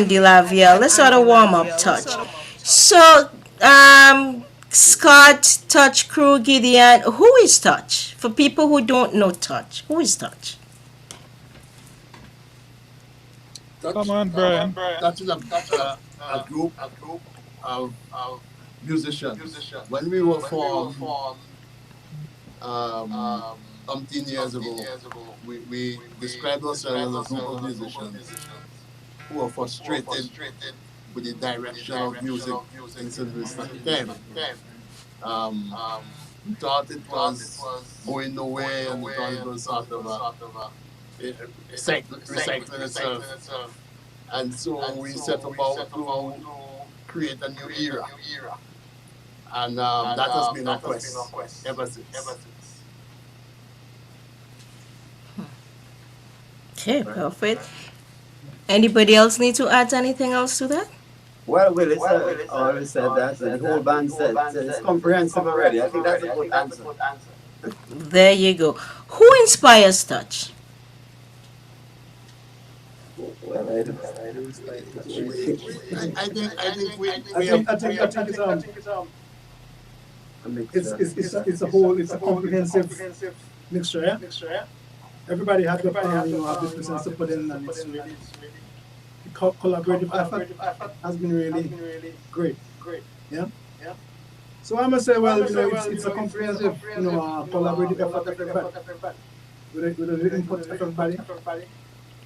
Delavia. Let's sort of warm up touch. So, Scott, Touch Crew, Gideon, who is Touch? For people who don't know Touch, who is Touch? Come Touch, on, Brian. Touch is a group of musicians. When we were formed um, umpteen years ago, we described ourselves as a group of musicians who were frustrated with the direction of music in St. Louis at the time. Um, we thought it was going nowhere, and we thought it was sort of recycling itself. And so we set about to create a new era. And that has been our quest ever since. Okay, perfect. Anybody else need to add anything else to that? Well, Willis already said that, and the whole band said it's comprehensive already. I think that's a good answer. There you go. Who inspires Touch? Well, I don't spy touch. We have I think A mixture. it's a comprehensive mixture. Yeah, everybody had the have the presence to put in, and it's really the collaborative effort has been really great. Yeah. So I must say, well, it's a comprehensive, collaborative effort of everybody with the input of everybody.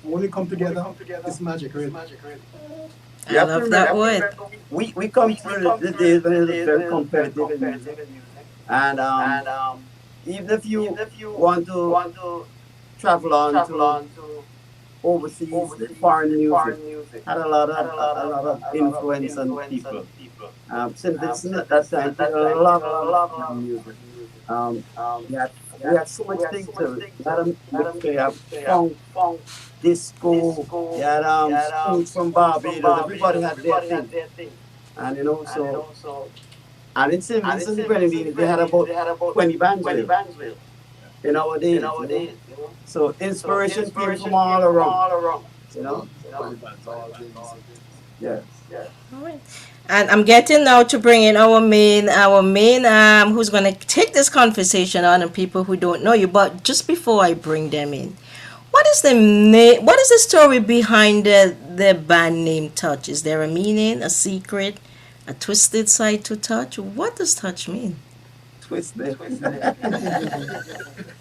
When we come together, it's magic, really. You I have to love that remember, word. we come through the days when it was very competitive in music. And even if you want to travel on to overseas, foreign music had a lot of influence on people. St. Vincent at that time played a lot of foreign music. Um, we had we had so much things to it. We had a mixture. You have funk, disco. You had songs from Barbados. Everybody had their thing, and so and in St. Vincent and Grenadines they had about 20 bands there in our days. So inspiration came from all around. You know, body bands all playing the same thing. yes. All right. And I'm getting now to bring in our main, who's going to take this conversation on, and people who don't know you. But just before I bring them in, what is the name? What is the story behind the band name Touch? Is there a meaning, a secret, a twisted side to Touch? What does Touch mean? Twisted.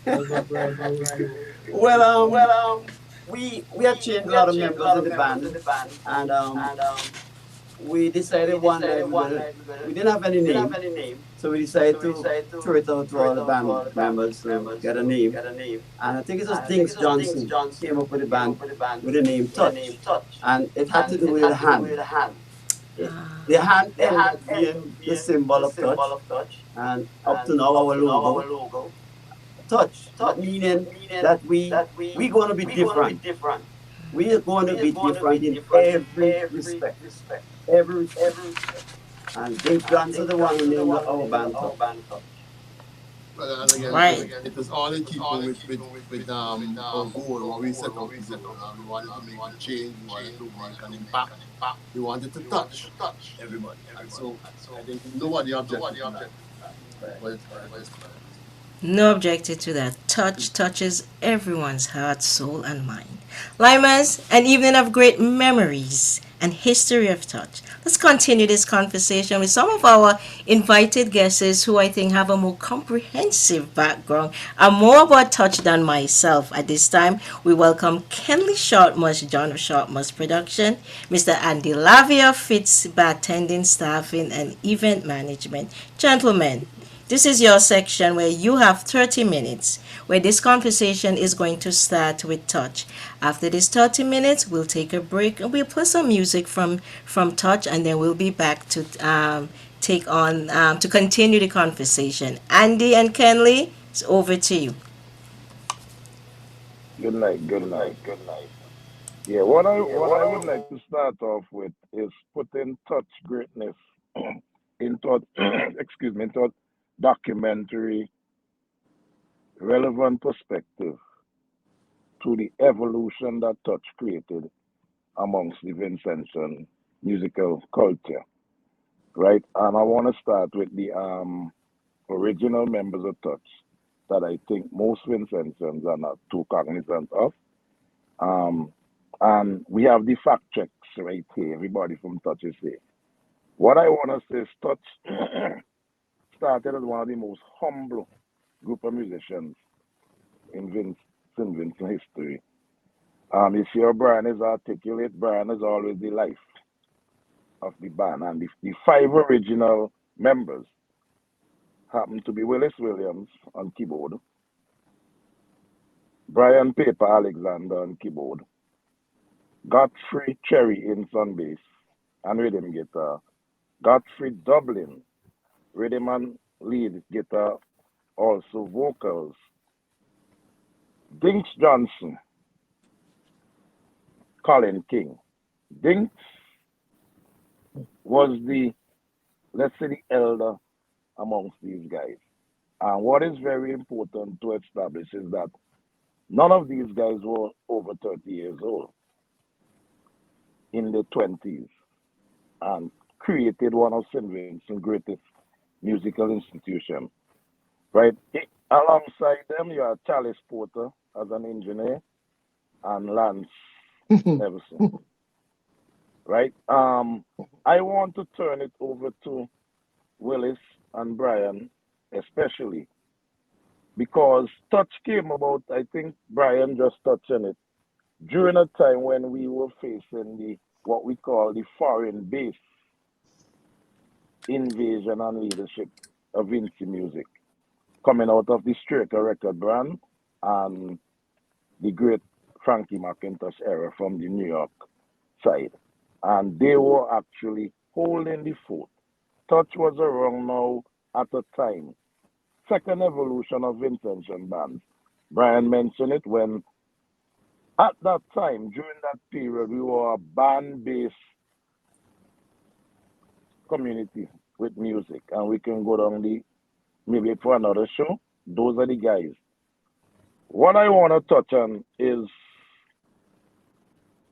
That's what Brian always do. Well, we had changed a lot of members in the band, and we decided one night we didn't have any name, so we decided to throw it out to all the band members to get a name. And I think it was Dings Johnson came up with the band with the name Touch, and it had to do with the hand. The hand ended up being the symbol of touch, and up to now our logo, touch, meaning that we going to be different. We are going to be different in every respect, every respect. And Dave Johnson, the one who named our band Touch. But and again, Right. it is all in keeping with our goal, what we set out to do. We wanted to make a change, we wanted to make an impact, we wanted to touch everybody. And so I think nobody objected to that. But it's No objected to that. Touch touches everyone's heart, soul, and mind. Limers, an evening of great memories and history of touch. Let's continue this conversation with some of our invited guests who I think have a more comprehensive background and more about touch than myself. At this time, we welcome Kenley Shortmus, John of Shortmus Production, Mr. Andy Lavia Fitz, bartending, staffing, and event management. Gentlemen, this is your section where you have 30 minutes, where this conversation is going to start with touch. After this 30 minutes, we'll take a break and we'll play some music from touch, and then we'll be back to take on to continue the conversation. Andy and Kenley, it's over to you. Good night, good night, good night. Yeah, what I would like to start off with is putting touch greatness into excuse me, into a documentary relevant perspective to the evolution that touch created amongst the Vincentian musical culture, right? And I want to start with the original members of Touch that I think most Vincentians are not too cognizant of. Um, and we have the fact checks right here. Everybody from Touch is here. What I want to say is Touch started as one of the most humble group of musicians in St. Vincent history. You see how Brian is articulate. Brian is always the life of the band. And the five original members happen to be Willis Williams on keyboard, Brian Paper Alexander on keyboard, Godfrey Cherry Ince on bass and rhythm guitar, Godfrey Dublin, rhythm and lead guitar, also vocals, Dinks Johnson, Colin King. Dinks was the, let's say, the elder amongst these guys. And what is very important to establish is that none of these guys were over 30 years old in their 20s and created one of St. Vincent's greatest musical institutions, right? Alongside them, you have Charles Porter as an engineer and Lance Nevison, right? I want to turn it over to Willis and Brian, especially because touch came about. I think Brian just touched on it during a time when we were facing the what we call the foreign base invasion and leadership of Vincy music, coming out of the Straker record brand and the great Frankie McIntosh era from the New York side. And they were actually holding the fort. Touch was around now at a time. Second evolution of Vincentian bands. Brian mentioned it when at that time, during that period, we were a band based community with music. And we can go down the maybe for another show. Those are the guys. What I want to touch on is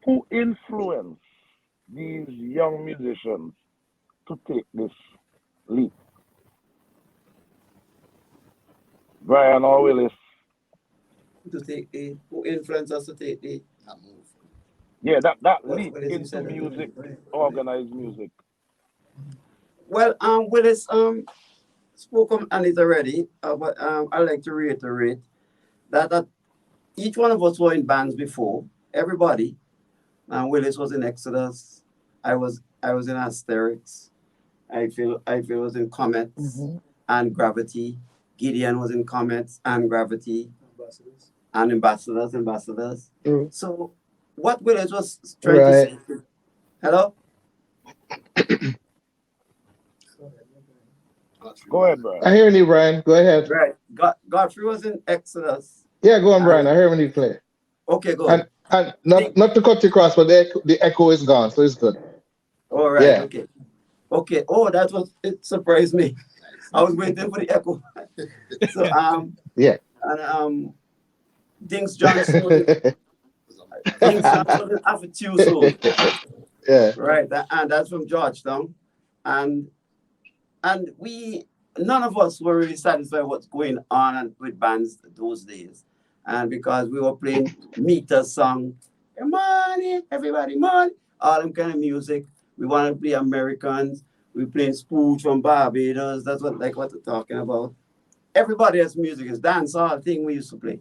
who influenced these young musicians to take this leap. Brian or Willis. To take the who influenced us to take the That move. Yeah, that leap what is you into said music, right. organized music. Well, Willis spoke on it already, but I like to reiterate that each one of us were in bands before. Everybody. Willis was in Exodus. I was in Asterix. I feel was in Comets Hmm. and Gravity. Gideon was in Comets and Gravity Ambassadors. and Ambassadors. True. So what Willis was trying to Right. say. Hello? Go ahead, no problem. Godfrey Go ahead, Brian. I Brian. hear you, Brian. Go ahead. Right. Godfrey was in Exodus. Yeah, go on, Brian. And I hear when you play. okay, good. And Think not to cut you across, but the echo is gone, so it's good. all right, Yeah. okay. Okay. Oh, that was it surprised me. Nice. I was waiting for the echo. So Yeah. and Dings Johnson was Was Dings ambassadors. Johnson was in Affituso, Yeah. right? And that's from Georgetown. And we none of us were really satisfied what's going on with bands those days. And because we were playing meter song, money, everybody money, all them kind of music. We want to play Americans. We playing Spooge from Barbados. That's what they're talking about. Everybody has music. It's dance all thing we used to play.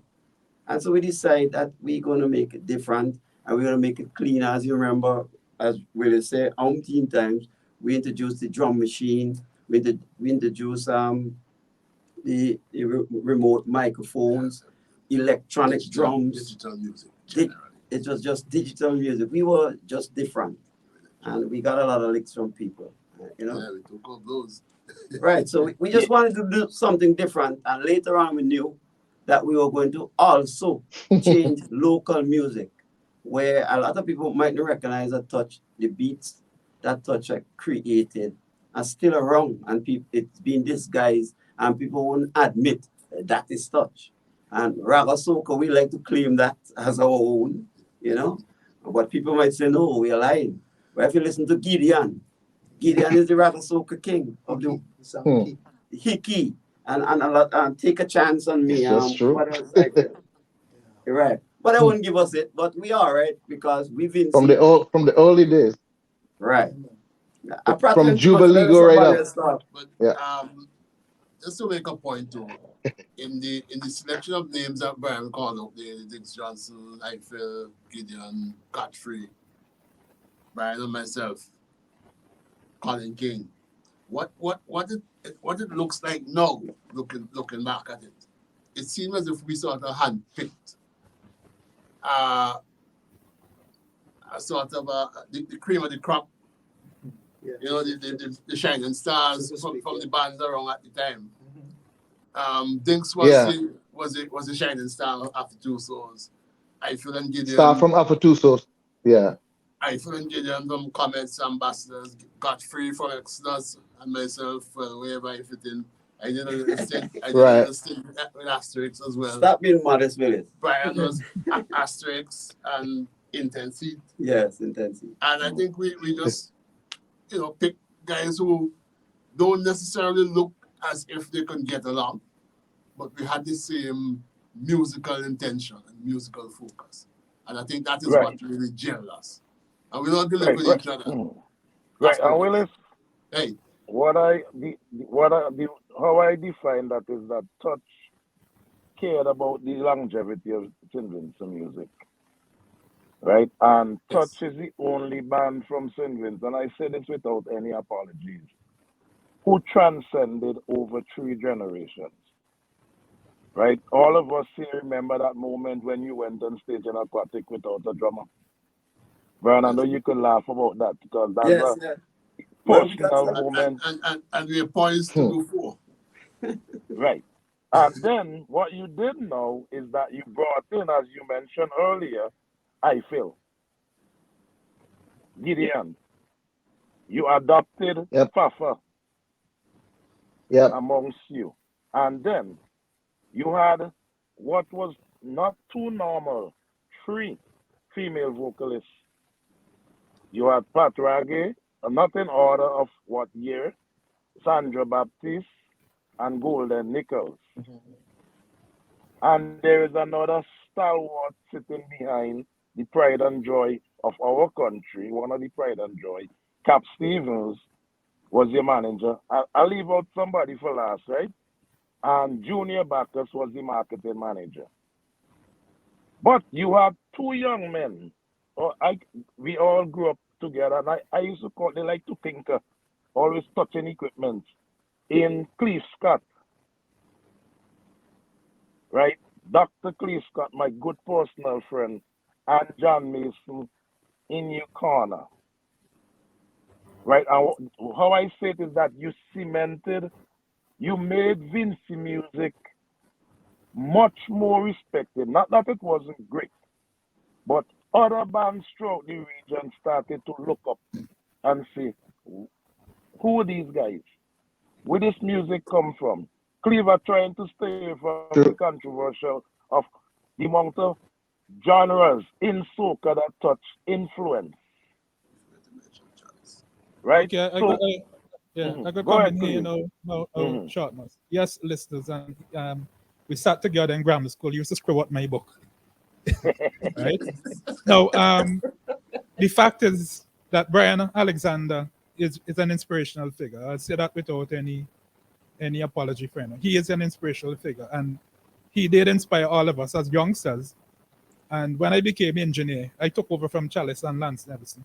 And so we decide that we're going to make it different and we're going to make it clean. As you remember, as Willie said, umpteen times, we introduced the drum machine, we introduced the remote microphones, electronic drums. Digital music Di- generally. it was just digital music. We were just different. And we got a lot of licks from people, you know. Yeah, we took up those. Right. So we Yeah, just wanted to do something different. And later on, we knew that we were going to also change local music, where a lot of people might not recognize that touch, the beats that touch are created are still around, and it's been disguised, and people won't admit that is touch. And Raga Soca, we like to claim that as our own, you know. But people might say, no, we are lying. But if you listen to Gideon, Gideon is the rattle soaker king of the Hmm. Hickey. And a lot, take a chance on me. Yes, that's true. What else I feel? Right. But I Hmm. wouldn't give us it. But we are, right? Because we From the Vincy. early days, Right. I from prattling too much. Jubilee Let go right somebody up. else start. But Yeah. just to make a point too, in the selection of names that Brian called out, the Dix Johnson, Eiffel, Gideon, Godfrey, Brian and myself, Colin King. What it looks like now, looking back at it, it seems as if we sort of handpicked uh, a sort of the cream of the crop. Yeah. You know, the shining stars from the bands around at the time. Dinks Yeah. was a shining star after Two Souls. Eiffel and Start Gideon, from Afatusos. Yeah. Eiffel and Gideon from Comets Ambassadors, Godfrey from Exodus, and myself, well, wherever I fit in. I did Right. understand with Asterix as well. Stop being modest, Willis. Brian was Asterix and Intensity. Yes, intensity. And I think we just, pick guys who don't necessarily look as if they can get along, but we had the same musical intention and musical focus. And I think that is Right, what really gelled us. And we don't live right, with right. each other Mhm. Right. after And this. Willis, Hey, what I the what I the how I define that is that touch cared about the longevity of St. Vincent music, right? And touch yes. is the only band from St. Vincent, and I say this without any apologies, who transcended over three generations. Right? All of us here remember that moment when you went on stage in Aquatic without a drummer. Brian, I know Yes. you can laugh about that because that's Yes, a yeah. Well, we got personal some. moment. And we're poised to Hmm. do four. Right. And then what you did know is that you brought in, as you mentioned earlier, I feel, Gideon. You adopted Yep. Fafa Yep. amongst you. And then you had what was not too normal, three female vocalists. You had Pat Raggy, not in order of what year, Sandra Baptiste, and Golden Nichols. And there is another stalwart sitting behind the pride and joy of our country, one of the pride and joy. Cap Stevens was your manager. I'll leave out somebody for last, right? And Junior Backus was the marketing manager. But you had two young men. We all grew up together, and I used to call they like to tinker, always touching equipment. In Cleve Scott, right? Dr. Cleve Scott, my good personal friend, and John Mason in your corner, right? And how I say it is that you cemented, you made Vincy music much more respected. Not that it wasn't great, but other bands throughout the region started to look up and say, who are these guys? Where this music come from? Cleaver trying to stay from the True. controversial of the amount of genres in soca that touch influence, right? Okay, So, yeah, I could go come ahead, in here, Cleve. Hmm. shortness. Yes, listeners, and we sat together in grammar school. You used to screw up my book, right? Now, the fact is that Brian Alexander is an inspirational figure. I'll say that without any apology for him. He is an inspirational figure, and he did inspire all of us as youngsters. And when I became engineer, I took over from Chalice and Lance Nevison.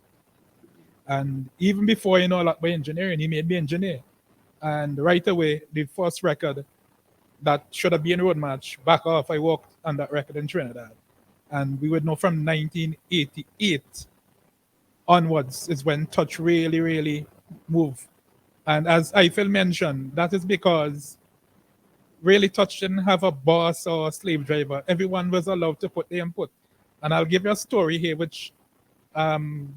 And even before you know a lot about engineering, he made me engineer. And right away, the first record that should have been Road March, back off, I worked on that record in Trinidad. And we would know from 1988 onwards is when touch really, really moved. And as Eiffel mentioned, that is because really touch didn't have a boss or a slave driver. Everyone was allowed to put their input. And I'll give you a story here, which um,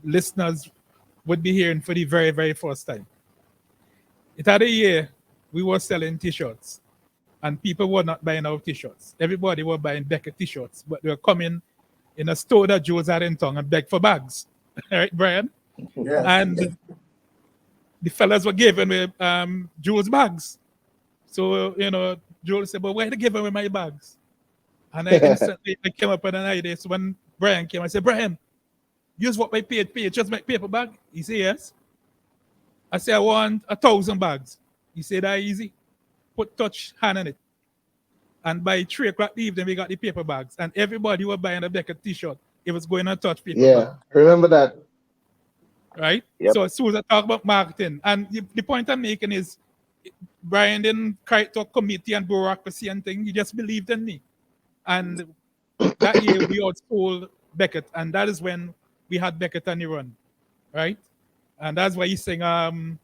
listeners would be hearing for the very, very first time. It had a year we were selling t-shirts and people were not buying our t-shirts. Everybody were buying Becker t-shirts, but they were coming in a store that Jules had in town and begged for bags. Right, Brian? Yes. And the fellas were giving me Jules bags. So, Jules said, but why they giving me my bags? And I instantly I came up with an idea. So when Brian came, I said, Brian, use what my pay, just make paper bag. He said, yes. I said, I want 1,000 bags. He said, that easy. Put touch hand on it. And by 3 o'clock the evening, we got the paper bags. And everybody was buying a Beckett t-shirt. It was going on touch paper bag. Yeah, remember that. Right? Yep. So as soon as I talk about marketing, and the point I'm making is Brian didn't cry to a committee and bureaucracy and thing. He just believed in me. And that year we outsold Beckett, and that is when we had Beckett on the run, right? And that's why he's saying the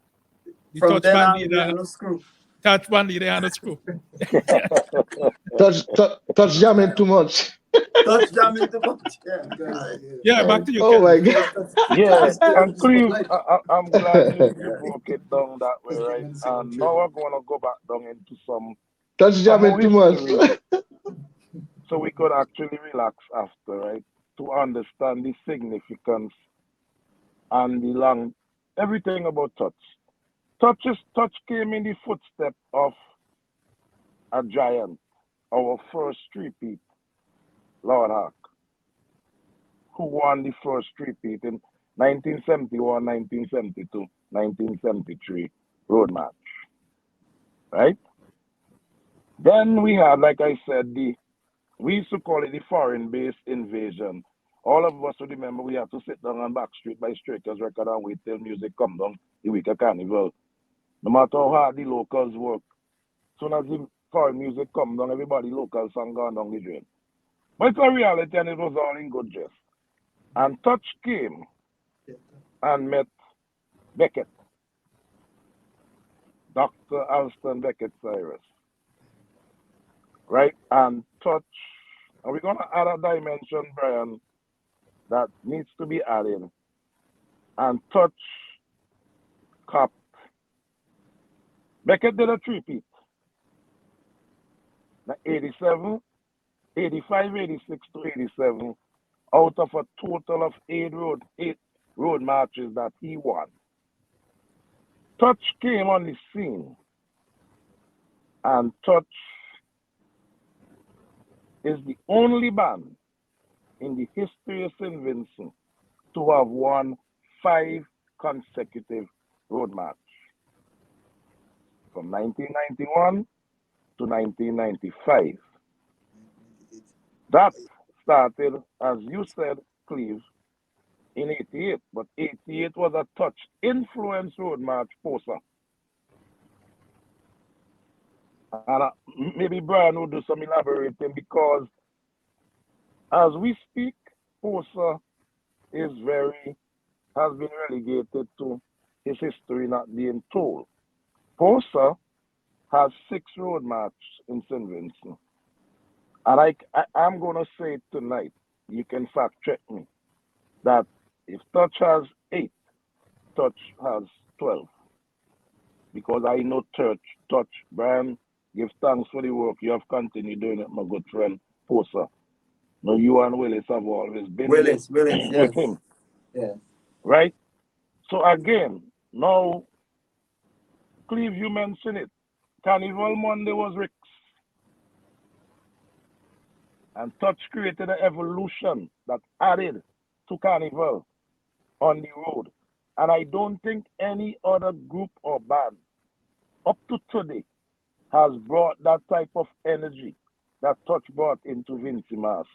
From touch then band on, we leader, are no screw. touch band leader and a screw. Touch jamming too much. Touch jamming too much. Yeah. Because Yeah, back to you, Oh Ken. my because God. Yeah, touch came and into the Cleve, spotlight. I'm glad you Yeah. broke it down that way, Touch came right? into the And now we're trademark. gonna go back down into Touch some more jamming too much. history, so we could actually relax after, right? To understand the significance and the long everything about touch. Touch came in the footstep of a giant, our first repeat, Lord Hawk, who won the first repeat in 1971, 1972, 1973 road match, right? Then we had, like I said, we used to call it the foreign based invasion. All of us would remember we had to sit down on back street by Strikers record and wait till music come down the week of carnival. No matter how hard the locals work, soon as the foreign music come down, everybody local song gone down the drain. But it's a reality and it was all in good jest. And Touch came and met Beckett, Dr. Alston Beckett Cyrus, right? And Touch, and we're gonna add a dimension, Brian, that needs to be added. And Touch Cup. Beckett did a three-peat. 87, 85, 86 to 87, out of a total of eight road matches that he won. Touch came on the scene, and Touch is the only band in the history of St. Vincent to have won 5 consecutive road matches from 1991 to 1995. That started, as you said, Cleve, in 88, but 88 was a Touch influence road match poster. And maybe Brian will do some elaborating because as we speak, Posa is has been relegated to his history not being told. Posa has 6 road matches in St. Vincent. And I'm going to say tonight, you can fact check me, that if Touch has 8, Touch has 12. Because I know Touch, Brian, give thanks for the work you have continued doing it, my good friend, Posa. Now, you and Willis have always been there Willis, with yes. him, Yeah. right? So, again, now, Cleve, you mentioned it. Carnival Monday was Rick's. And Touch created an evolution that added to Carnival on the road. And I don't think any other group or band up to today has brought that type of energy that Touch brought into Vincy Mass.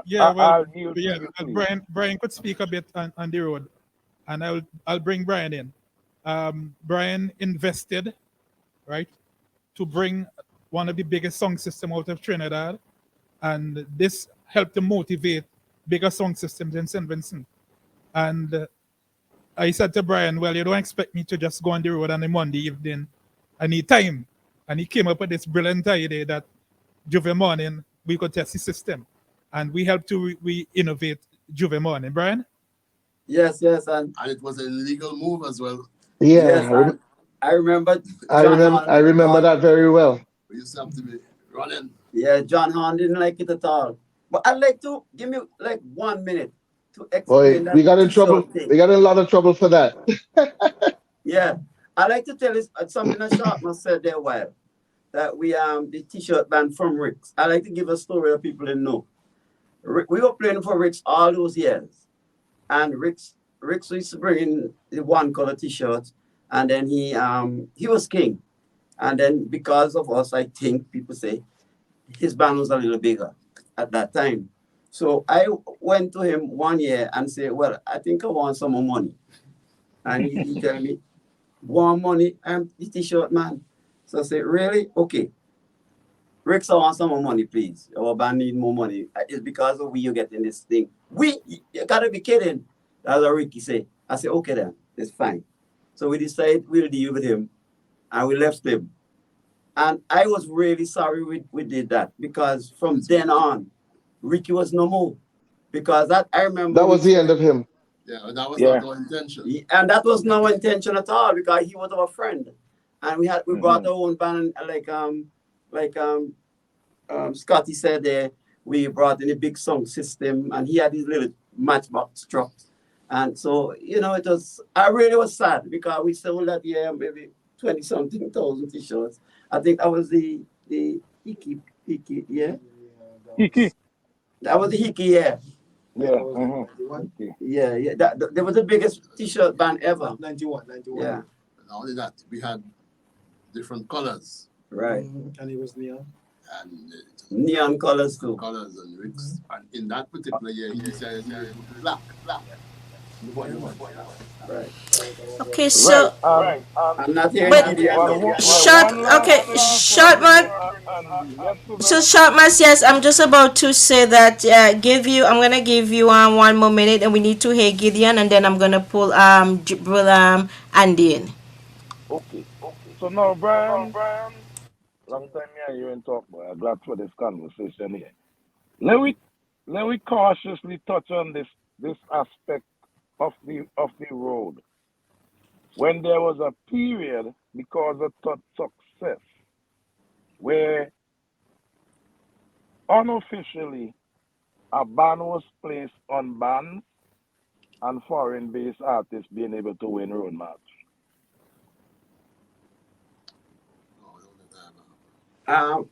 Yeah, well, I'll yield to yeah, you, please. Brian could speak a bit on the road, and I'll bring Brian in. Brian invested, right, to bring one of the biggest song system out of Trinidad, and this helped to motivate bigger song systems in St. Vincent. And I said to Brian, well, you don't expect me to just go on the road on a Monday evening. I need time. And he came up with this brilliant idea that Juve morning we could test the system. And we helped to innovate Juve morning. Brian? Yes, and And it was a legal move as well. yes, Yeah, and I remember I John remember. I Arnold remember Don. that very well. We used to have to be running. Yeah, John Hahn didn't like it at all. But I'd like to give me like 1 minute to Boy, explain we that got in trouble. t-shirt thing. We got in a lot of trouble for that. Yeah, I like to tell you something that Sharpman said there a while that we the t-shirt band from Rick's. I like to give a story that people didn't know. We were playing for Rick's all those years, and Rick's used to bring in the one color t-shirts, and then he was king, and then because of us, I think people say his band was a little bigger at that time. So I went to him one year and said, "Well, I think I want some more money," and he tell me, "Want money? I'm the t-shirt man." So I said, "Really? Okay. Rex, I want some more money, please. Our band need more money. It's because of we you getting this thing. You gotta be kidding." That's what Ricky say. I said, "Okay then, it's fine." So we decided we'll deal with him, and we left him. And I was really sorry we did that, because from then on, Ricky was no more. Because that I remember That we was the end of him. Yeah, that was not Yeah. our intention. and that was no intention at all, because he was our friend, and we brought Mm-hmm. our own band, like Scotty said there. We brought in a big sound system, and he had his little matchbox trucks, and so it was. I really was sad because we sold that year maybe 20 something thousand t-shirts. I think that was the Hickey, yeah. Kiki. That was the Hickey, yeah. Yeah. Mm-hmm. Okay. Yeah. That was the biggest t-shirt band ever. 91. Yeah, And not only that, we had different colors right. And he was neon. and Neon colors too. colors and Rick's. And in that particular year, he decided he would do black. Right. Okay, Right. so I'm not hearing but Gideon now. short. One last Okay, thing before short you man. go, Andy. Yes, So Susan. short man, yes, I'm just about to say that. I'm gonna give you 1 more minute, and we need to hear Gideon, and then I'm gonna pull Andy in. Okay. So now, Brian, long time me and you ain't talk, but I'm glad for this conversation here. Let we let we cautiously touch on this aspect of the road. When there was a period because of success where unofficially a ban was placed on bands and foreign based artists being able to win road match.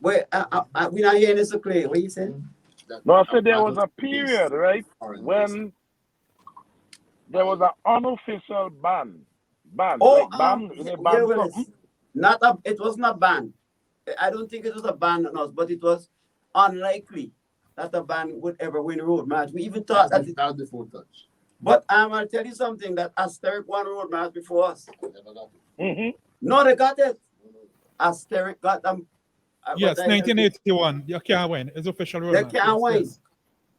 Wait, we not hearing this so clear. What you saying? Now I That said there that was was a based period, right, foreign based. when there was an unofficial ban, Oh, like ban in a yeah, ban something. Willis. It was not banned. I don't think it was a ban on us, but it was unlikely that a band would ever win a road match. We even thought that. That was before touch. But I'll tell you something, that Asteric won a road match before us. Never got it. Mm-hmm. No, they got it. Asteric got them. Yes, 1981. You can't win. It's official road They match. can't win.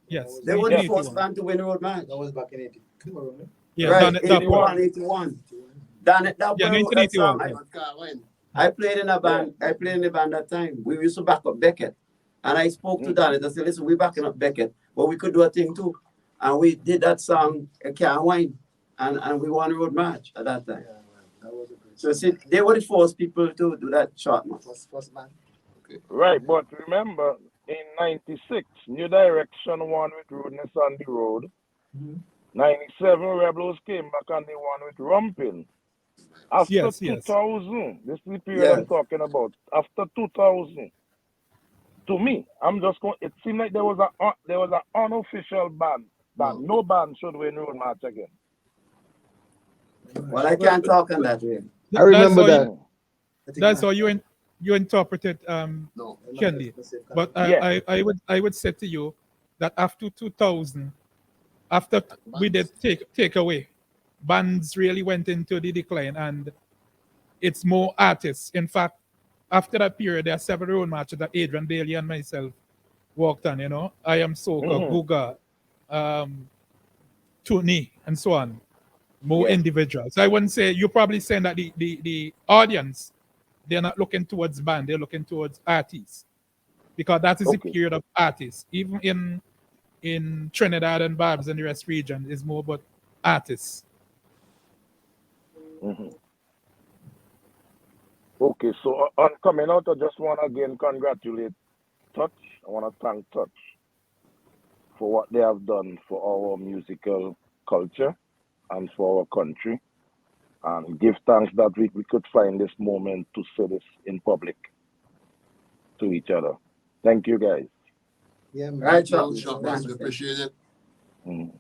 Yes, They were the first 1981. band to win a road match. That was back in 80. Yeah, Right, done it that part. 81, 81. Done it. Yeah, That song. 1981. Yeah. But can't win. I played in a band. I played in a band that time. We used to back up Beckett. And I spoke to Mm-hmm. Dalit. I said, listen, we're backing up Beckett, but we could do a thing too. And we did that song, I Can't Wine. And we won a road match at that time. That was a great So see, they were the first people to do that short match. first man. Okay. Right, but remember in '96, New Direction won with Rudeness on the Road. Mhm. '97, Rebels came back and they won with Rumpin. After Yes, yes. 2000, this is the period Yes. I'm talking about. After 2000, to me, I'm just going. It seemed like there was an unofficial ban that No. no band should win road match again. Well, I can't talk on that way. I That's remember how you, that. Mm. that's how you interpret it, No. Kenley. But Yeah. I would say to you that after 2000, after we did take away, bands really went into the decline, and it's more artists. In fact, after that period, there are several road matches that Adrian Bailey and myself walked on. I Am Soca, Mm-hmm. Guga, um, Tuni, and so on. More Yeah. individuals. I wouldn't say, you're probably saying that the audience, they're not looking towards band, they're looking towards artists, because that is the Okay. period of artists. Even in Trinidad and Barb's and the rest region is more about artists. Mm-hmm. Okay. So on coming out, I just want to again congratulate Touch. I want to thank Touch for what they have done for our musical culture and for our country. And give thanks that we could find this moment to say this in public to each other. Thank you, guys. Yeah, man. Right, No Charles. shoppers, we Thanks. appreciate it. Mm.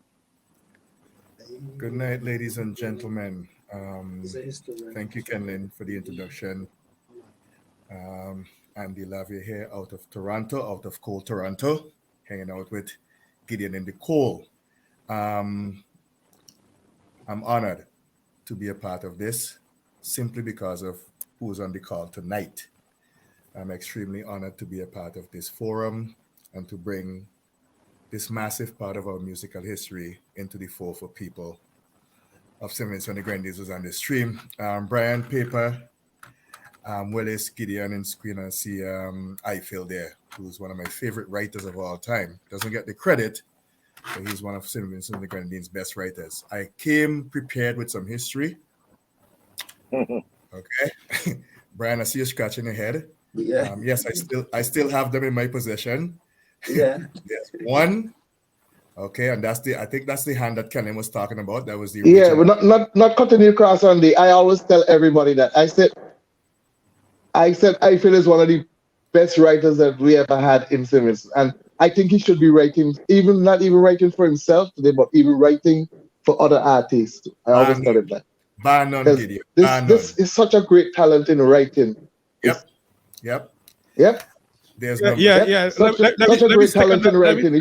Good night, ladies and gentlemen. It's a history. Thank you, Kenlin, for the introduction. Andy Lavia here out of Toronto, out of cold Toronto, hanging out with Gideon in the cold. I'm honored to be a part of this simply because of who's on the call tonight. I'm extremely honored to be a part of this forum and to bring this massive part of our musical history into the fore for people of St. Vincent and the Grenadines who's on the stream. Brian Paper, Willis, Gideon, and screen and see Eiffel there, who's one of my favorite writers of all time. Doesn't get the credit, but he's one of St. Vincent and the Grenadines' best writers. I came prepared with some history. Okay. Brian, I see you scratching your head. Yeah. Yes, I still have them in my possession. Yeah. Yes, one. Okay, and I think that's the hand that Kenny was talking about. That was the Yeah, original. but not cutting you across on the. I always tell everybody that I said Eiffel is one of the best writers that we ever had in Simmons, and I think he should be writing, even not even writing for himself today, but even writing for other artists. I always tell him that. Bar none, Because Gideon. Bar none. this is such a great talent in writing. Yep. Yep. Yep. There's Yeah, number. yeah, Yep. yeah. Such Let a me great second talent that. in writing.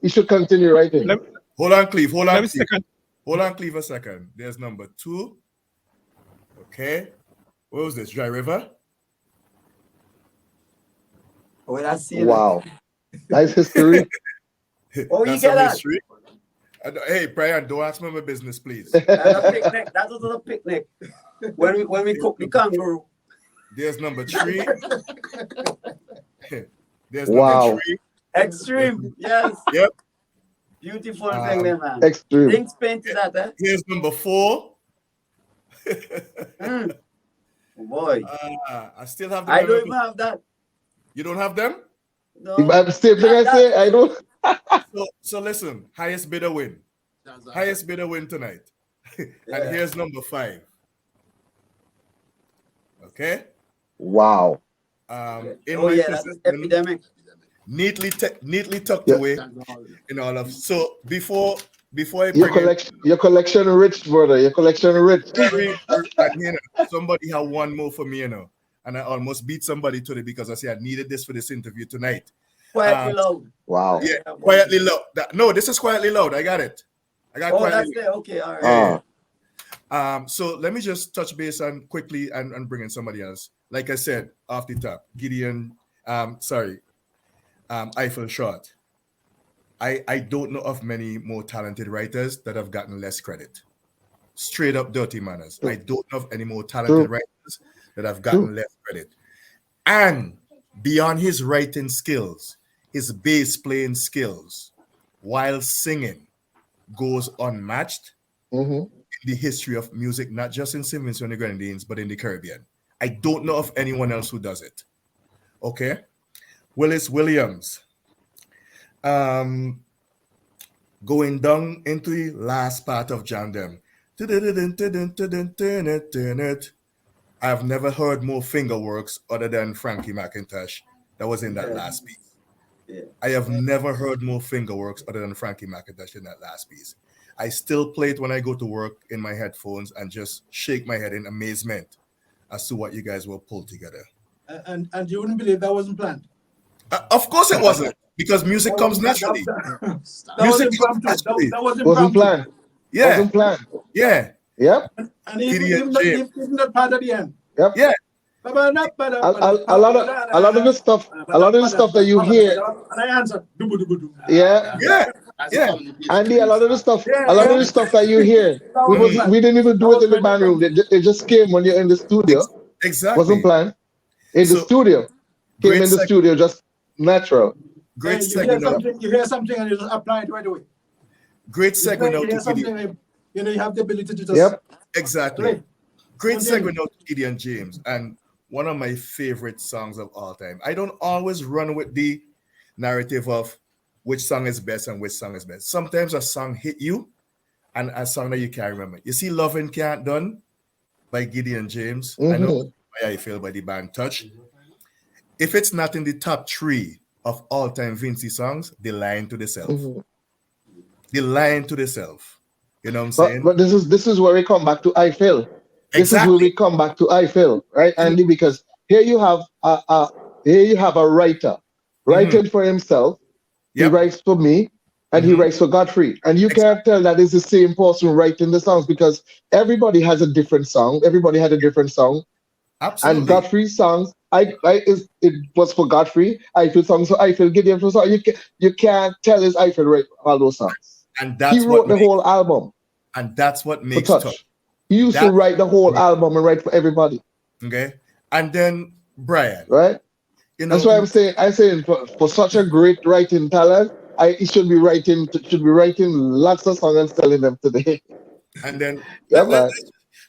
He should continue writing. Hold on, Cleve. Hold Let on, me Cleve. second. Hold on, Cleve, a second. There's number 2. Okay. What was this? Dry River? Oh, that's it. Wow. Nice history. Oh, you That's get some that? history. Hey, Brian, don't ask me my business, please. That's a picnic. That was a picnic. When we cook the kangaroo. There's number 3. There's Wow. number 3. Extreme. Yes. Yep. Beautiful thing there, man. Extreme. Things painted that, eh? Here's number 4. Oh, boy. I still have the I don't memory. even have that. You don't have them? No. Same thing I say. I don't. So listen, highest bidder win. Highest bidder win tonight. And Yeah. here's number 5. Okay. Wow. In Oh, my yeah, that's possession, epidemic. neatly tucked Yeah. away in all of. So before I bring Your collection rich, brother. Your collection rich. very, and, somebody had one more for me, and I almost beat somebody today because I said I needed this for this interview tonight. Quietly loud. Wow. Yeah, quietly loud. No, this is quietly loud. I got it. I got Oh, quietly that's loud. there. Okay, all right. Yeah. Ah. So let me just touch base on quickly and bring in somebody else. Like I said, off the top, Gideon, Eiffel Short. I don't know of many more talented writers that have gotten less credit. Straight up dirty manners. I don't know of any more talented writers that have gotten less credit. And beyond his writing skills, his bass playing skills, while singing, goes unmatched Mm-hmm. in the history of music, not just in St. Vincent and the Grenadines, but in the Caribbean. I don't know of anyone else who does it. Okay? Willis Williams. Going down into the last part of Jam Dem. I've never heard more finger works other than Frankie McIntosh that was in that last piece. Yeah. I have never heard more finger works other than Frankie McIntosh in that last piece. I still play it when I go to work in my headphones and just shake my head in amazement as to what you guys will pull together. And you wouldn't believe that wasn't planned. Of course it wasn't, because music comes naturally. That Music was comes impromptu. naturally. That was Wasn't impromptu. planned. Yeah, Wasn't planned. yeah, Yep. And even, Idiot even, James. even that part at the end. Yep. yeah. A lot of the stuff that you hear. And I answered, dubu, dubu, dubu. Yeah, That's yeah. the communication. Andy, a lot of the stuff that you hear, we didn't even do it in the band room. It just came when you're in the studio. Exactly. Wasn't planned. In the So, studio. Came great in the seg- studio, just natural. Great You hear segment. you hear something and you just apply it right away. Great You segment hear out to something, Gideon. you have the ability to just Yep. Exactly. Great. Great Continue. segment out to Gideon James, and one of my favorite songs of all time. I don't always run with the narrative of which song is best and which song is best. Sometimes a song hit you and a song that you can't remember. You see Love and Can't Done by Gideon James. I know Mm-hmm. how I feel by the band Touch. If it's not in the top 3 of all-time Vincy songs, they lying to themselves. Mm-hmm. They lying to themselves. You know what I'm But saying? this is where we come back to I feel. This is where Exactly. we come back to I feel, right, You know, Andy? Because here you have a writer mhm. writing for himself. He Yep. writes for me, and he Mhm. writes for Godfrey. And you can't Exactly. tell that it's the same person writing the songs because everybody has a different song. Everybody had a different song. And Absolutely. Godfrey's songs, it was for Godfrey. I feel songs for I feel Gideon for song. You can't tell it's I feel right all those songs. And He that's what wrote the makes whole album for Touch. Touch. He used to That's write the what whole makes album and write for everybody, okay. And then Brian, right? you That's know, why I'm saying for such a great writing talent, he should be writing lots of songs and selling them today. and then Yeah, let, man.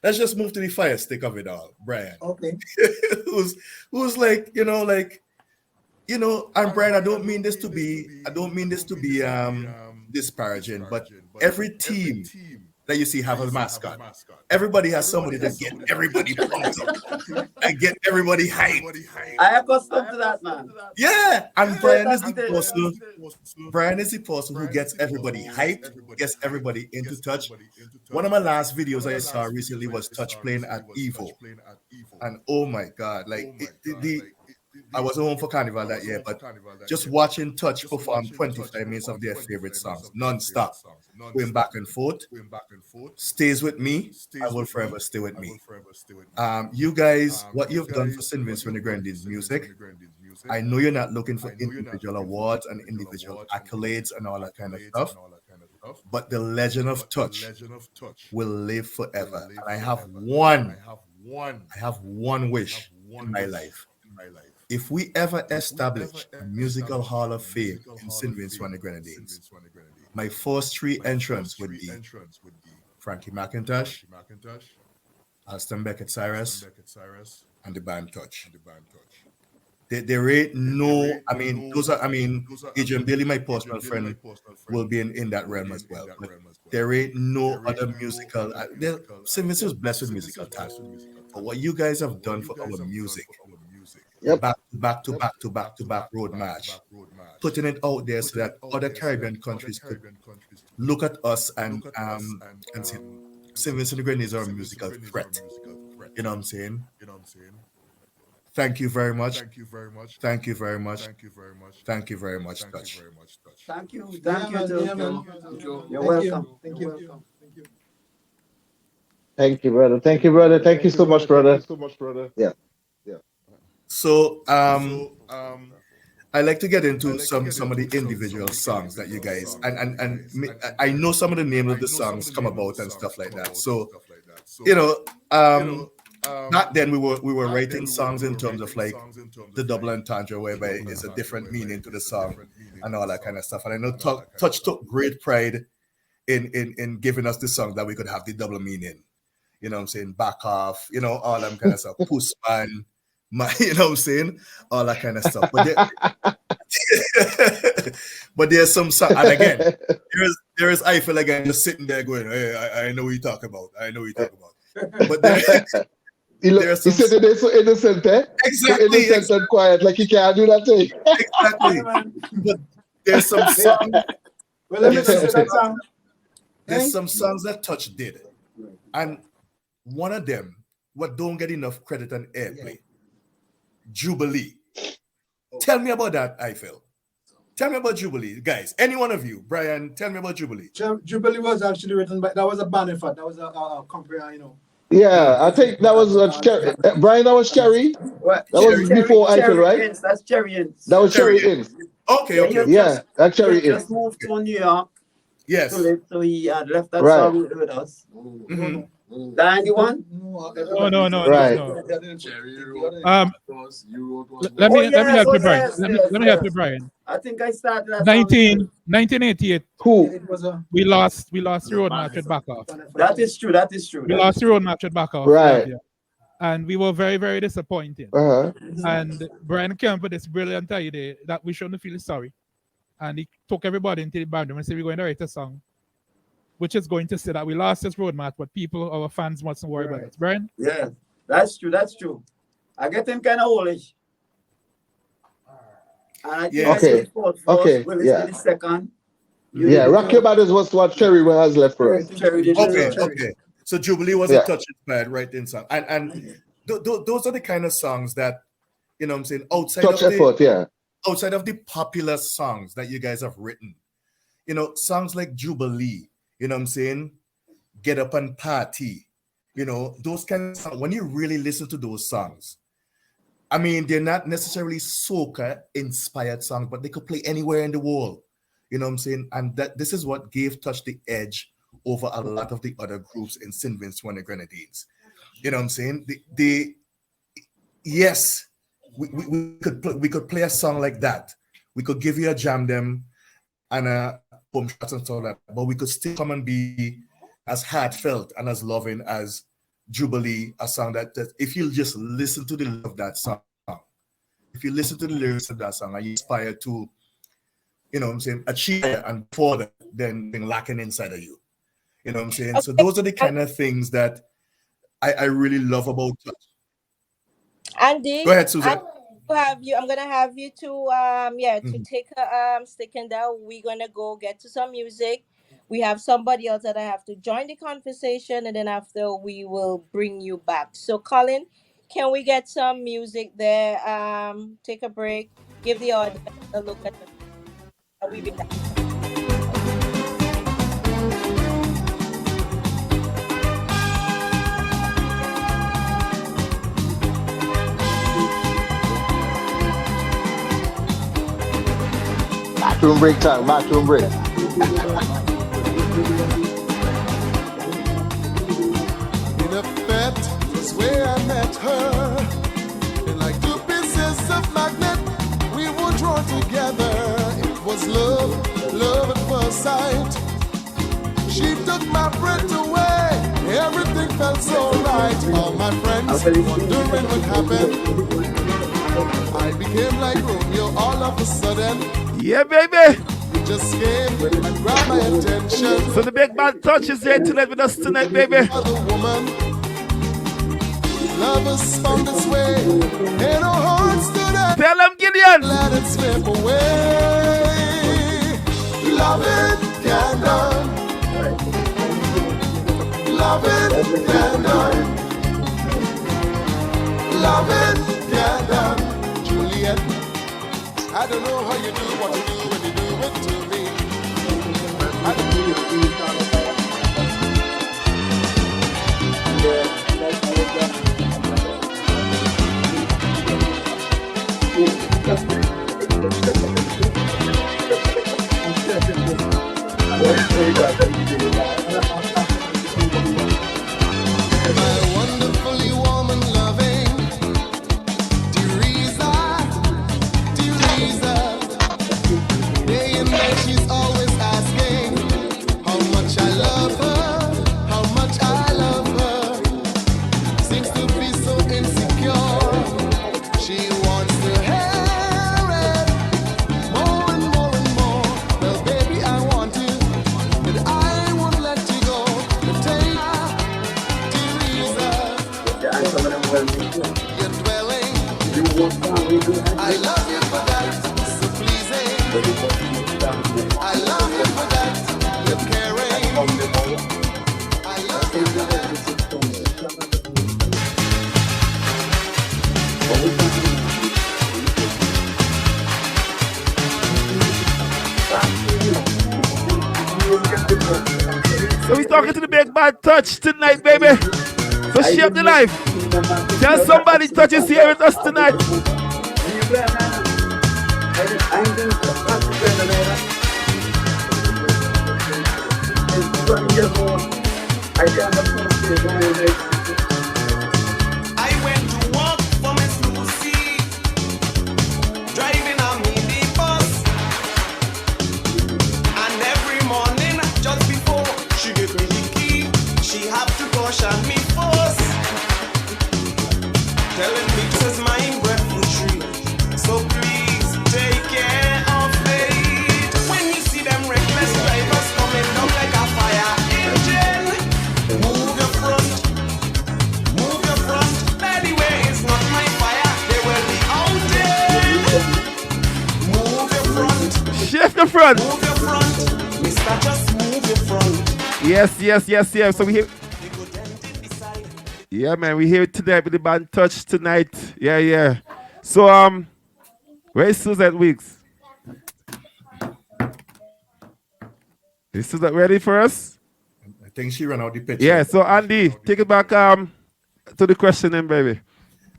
let's just move to the fire stick of it all, Brian. Okay. who's who's and Brian, I don't mean this to be disparaging, but every team that you see have a mascot. Everybody has somebody that get everybody pumped up and get everybody hyped. I accustomed to that, man. Yeah, and Still, that's still. Brian is the person who gets everybody hyped, gets everybody into touch. One of my last videos I saw recently was Touch playing at Evo, and oh my god, like I wasn't home for Carnival that year, but just watching Touch perform 25 minutes of their favorite songs non-stop, going back and forth, stays with me and will forever stay with me. You guys, what you've done for St. Vincent and the Grenadines music, I know you're not looking for individual awards and individual accolades and all that kind of stuff, but the legend of Touch will live forever. And I have one wish in my life. If we ever establish a musical hall of fame in St. Vincent and the Grenadines, my first 3 entrants would be Frankie McIntosh, Alston Beckett Cyrus, and the band Touch. There ain't no, I mean, Adrian Bailey, my personal friend, will be in that realm as well. But there ain't no other musical. St. Vincent was blessed with musical talent. But what you guys have done for our music, Yep. back road march, putting it out there so that other Caribbean countries could look at us and say, St. Vincent and the Grenadines are a musical threat. You know what I'm saying? Thank you very much. Thank you very much. Thank you very much, Touch. Thank you. Yeah, Thank you, man. too. Yeah, man. You're Thank welcome. you. Thank you. Thank you, brother. Thank you, brother. Thank you so much, brother. Yeah. So I like to get into some of the individual songs that you guys I know some of the names of the songs come about and stuff like that. So you know, back then we were writing songs in terms of like the double entendre, whereby it's a different meaning to the song and all that kind of stuff. And I know Touch took great pride in giving us the song that we could have the double meaning. You know what I'm saying? Back off, all that kind of stuff. Puss man, you know what I'm saying? All that kind of stuff. But there's some song, and again, there is Eiffel again just sitting there going, hey, I know what you talk about. I know what you talk about. But there's He some said it is so innocent, eh? So exactly, innocent and quiet, like he can't do that thing. exactly. But there's some songs, Well, let me there's just some say that song. there's some songs that Touch did. And one of them, what don't get enough credit and airplay, Jubilee. Tell me about that, Eiffel. Tell me about Jubilee, guys. Any one of you, Brian. Tell me about Jubilee. Jubilee was actually written by, that was a band effort. That was a company, Yeah, I think that was Brian. That was Cherry. What? That was before Eiffel, Cherry right? Inns. That's Cherry Inns. That was Cherry Cherry Inn. Inns. Okay, Yeah, okay, okay. Yeah, that he Cherry had just Inns. moved to New York to Yes. live, so he had left that Right. song with us. Mhm. Dan, you want? No. Right. Let Oh, me yes, help oh, you, Brian. yes, Let me help you, Brian. I think I started that song. 1988, Who? It was a we lost the road match with back off. That is true. That is true. We lost the road match with back off. Right. Yeah. And we were very, very disappointed. Uh huh. And Brian came up with this brilliant idea that we shouldn't feel sorry. and he took everybody into the band room and said, we're going to write a song, which is going to say that we lost this roadmap, but people, our fans, mustn't worry about it. Brian? Yeah, that's true. That's true. I get him kind of oldish. And I think Yeah. I Okay. did first. Okay. Willis Yeah. did the second. Yeah. Rock Your Bodies was what Cherry has left for us. Cherry did Okay, the third. okay. So Jubilee was a Yeah. touch inspired right in song, and those are the kind of songs that, you know what I'm saying, Touch effort. Yeah. outside of the popular songs that you guys have written, you know, songs like Jubilee, you know what I'm saying, Get Up and Party, you know, those kind of songs. When you really listen to those songs, I mean, they're not necessarily soca inspired songs, but they could play anywhere in the world. You know what I'm saying? And that this is what gave Touch the edge over a lot of the other groups in St. Vincent and the Grenadines. You know what I'm saying? Yes, we could play a song like that. We could give you a jam them and a boom shots and all that, but we could still come and be as heartfelt and as loving as Jubilee, a song that if you just listen to the lyrics of that song, if you listen to the lyrics of that song, and you inspire to, you know what I'm saying, achieve and for that, then being lacking inside of you. You know what I'm saying? Okay. So those are the kind of things that I really love about Touch. Andy, Go ahead, Susan. I'm gonna have you to to take a stick and down. We're gonna go get to some music. We have somebody else that I have to join the conversation, and then after we will bring you back. So Colin, can we get some music there? Take a break, give the audience a look at the we be back. Bathroom break time. Bathroom break. In a fete was where I met her. And like two pieces of magnet, we were drawn together. It was love, love at first sight. She took my breath away. Everything felt so right. All my friends wondering what happened. I became like Romeo all of a sudden. Yeah, baby. You just came and grabbed my attention. So the big man Touch is here tonight with us tonight, baby. Other woman, lovers found its way, and our hearts today. Tell them, Gideon. Let it slip away. Love it, can done. Love it, can done. Love it, can done. Juliet, I don't know how you do what you do when you do it to me. I don't know. My wonderfully warm and loving Teresa, day and night she's always asking how much I love her, how much I love her. Seems to be so insecure. She wants to hear it more and more and more. Well, baby, I want to, but I won't let you go. But take Teresa, you're dwelling. I love you for that, so pleasing. I love you for that, you're caring. I love you for that. So we talking to the big man Touch tonight, baby. So shape the life. Tell somebody Touch is here with us tonight. I went to work for Miss Lucy, driving a minibus, and every morning just before she gave me the key, she had to caution me first, telling me this is my refugee, so please take care of it. on. Yes. So we hear. Yeah, man, we here tonight with the band Touch tonight. Yeah. So where's Suzette Weeks? Is Suzette ready for us? I think she ran out the picture. Yeah. So Andy, take it back to the question, then, baby.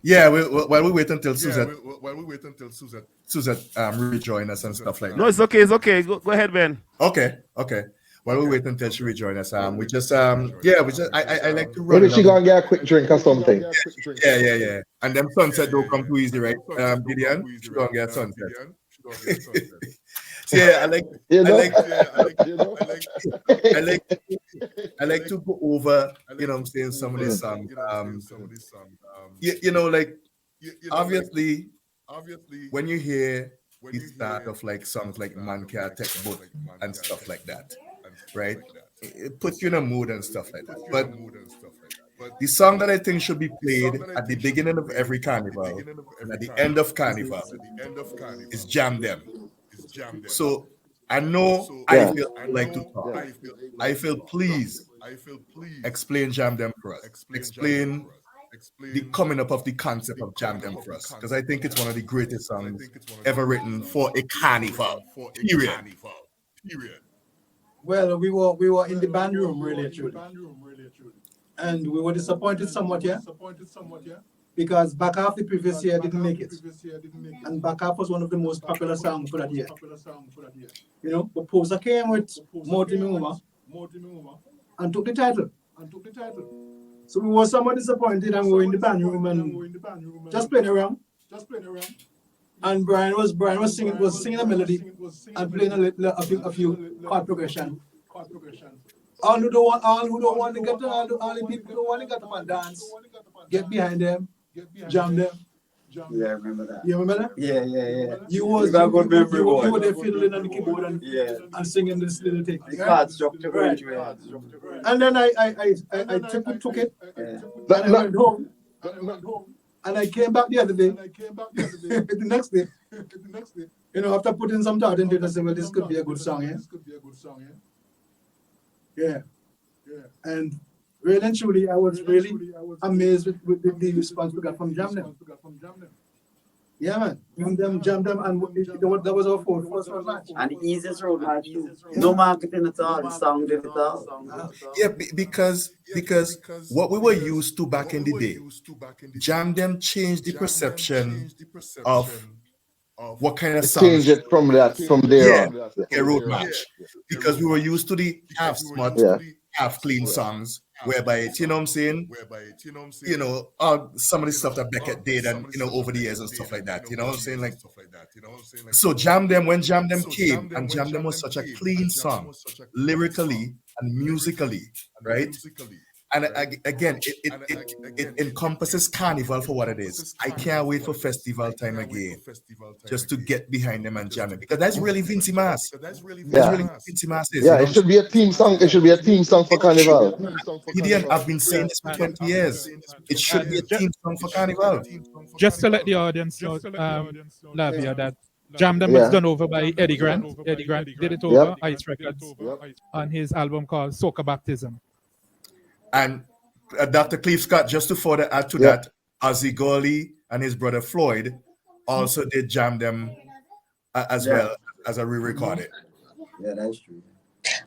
Yeah, while we wait until Suzette rejoin us and stuff like No, that. it's okay. It's okay. Go ahead, Ben. Okay. While we wait until she rejoin us, we just I like to run Maybe she down. gonna get a quick drink or something. Yeah. And them sunset don't come too easy, right? Gideon, she gonna get sunset. So, yeah, You I know? like I like I like to go over, what I'm saying, some of these songs. Like obviously when you hear the start of like songs like Man Can't Take Book and stuff like that, right? It puts you in a mood and stuff like that. But the song that I think should be played at the beginning of every carnival and at the end of carnival is Jam Them. So I know I Yeah. feel like to talk. I feel please explain Jam Them for us. Explain the coming up of the concept of Jam Them for us. Because I think it's one of the greatest songs ever written for a carnival. Period. Well, we were in the band room really truly, and we were disappointed somewhat, yeah, because back half the previous year didn't make it, and back half was one of the most popular songs for that year. But Posa came with More Dreaming Woman and took the title. So we were somewhat disappointed, and we were in the band room and just playing around. And Brian was singing a melody and playing a few chord progression. All who don't want to get to all the people who don't want to get up and dance, get behind them, jam them. Yeah, I remember that. You remember that? Yeah. You were there fiddling on the keyboard and singing this little thing. The chord structure, right? Yeah. And then I took it and I went home. And I came back the other day, the next day, after putting some thought into it, I said, well, this could be a good song, yeah? And really and truly, I was really amazed with the response we got from Jam Them. Yeah, man. Jam them, and that was our first match. And the easiest road match too. No marketing at all. The song did it all. Yeah, because what we were used to back in the day, Jam Them changed the perception of what kind of songs. Change it from there on. A road match. Because we were used to the half smut, half clean songs, whereby it's, you know what I'm saying? Some of the stuff that Beckett did and, over the years and stuff like that, you know what I'm saying? Like, so when Jam Them came, and Jam Them was such a clean song, lyrically and musically, right? And again, it encompasses carnival for what it is. I can't wait for festival time again, just to get behind them and jam them, because that's really Vincy Mas. That's really Vincy Mas is. Yeah, it should be a theme song. It should be a theme song for carnival. Gideon, I've been saying this for 20 years. It should be a theme song for carnival. Just to let the audience know, Lavia, that Jam Them was done over by Eddie Grant. Eddie Grant did it over Ice Records on his album called Soca Baptism. And Dr. Cleve Scott, just to further add to that, Ozzy Gurley and his brother Floyd also did Jam Them as well as a re-recorded. Yeah, that's true.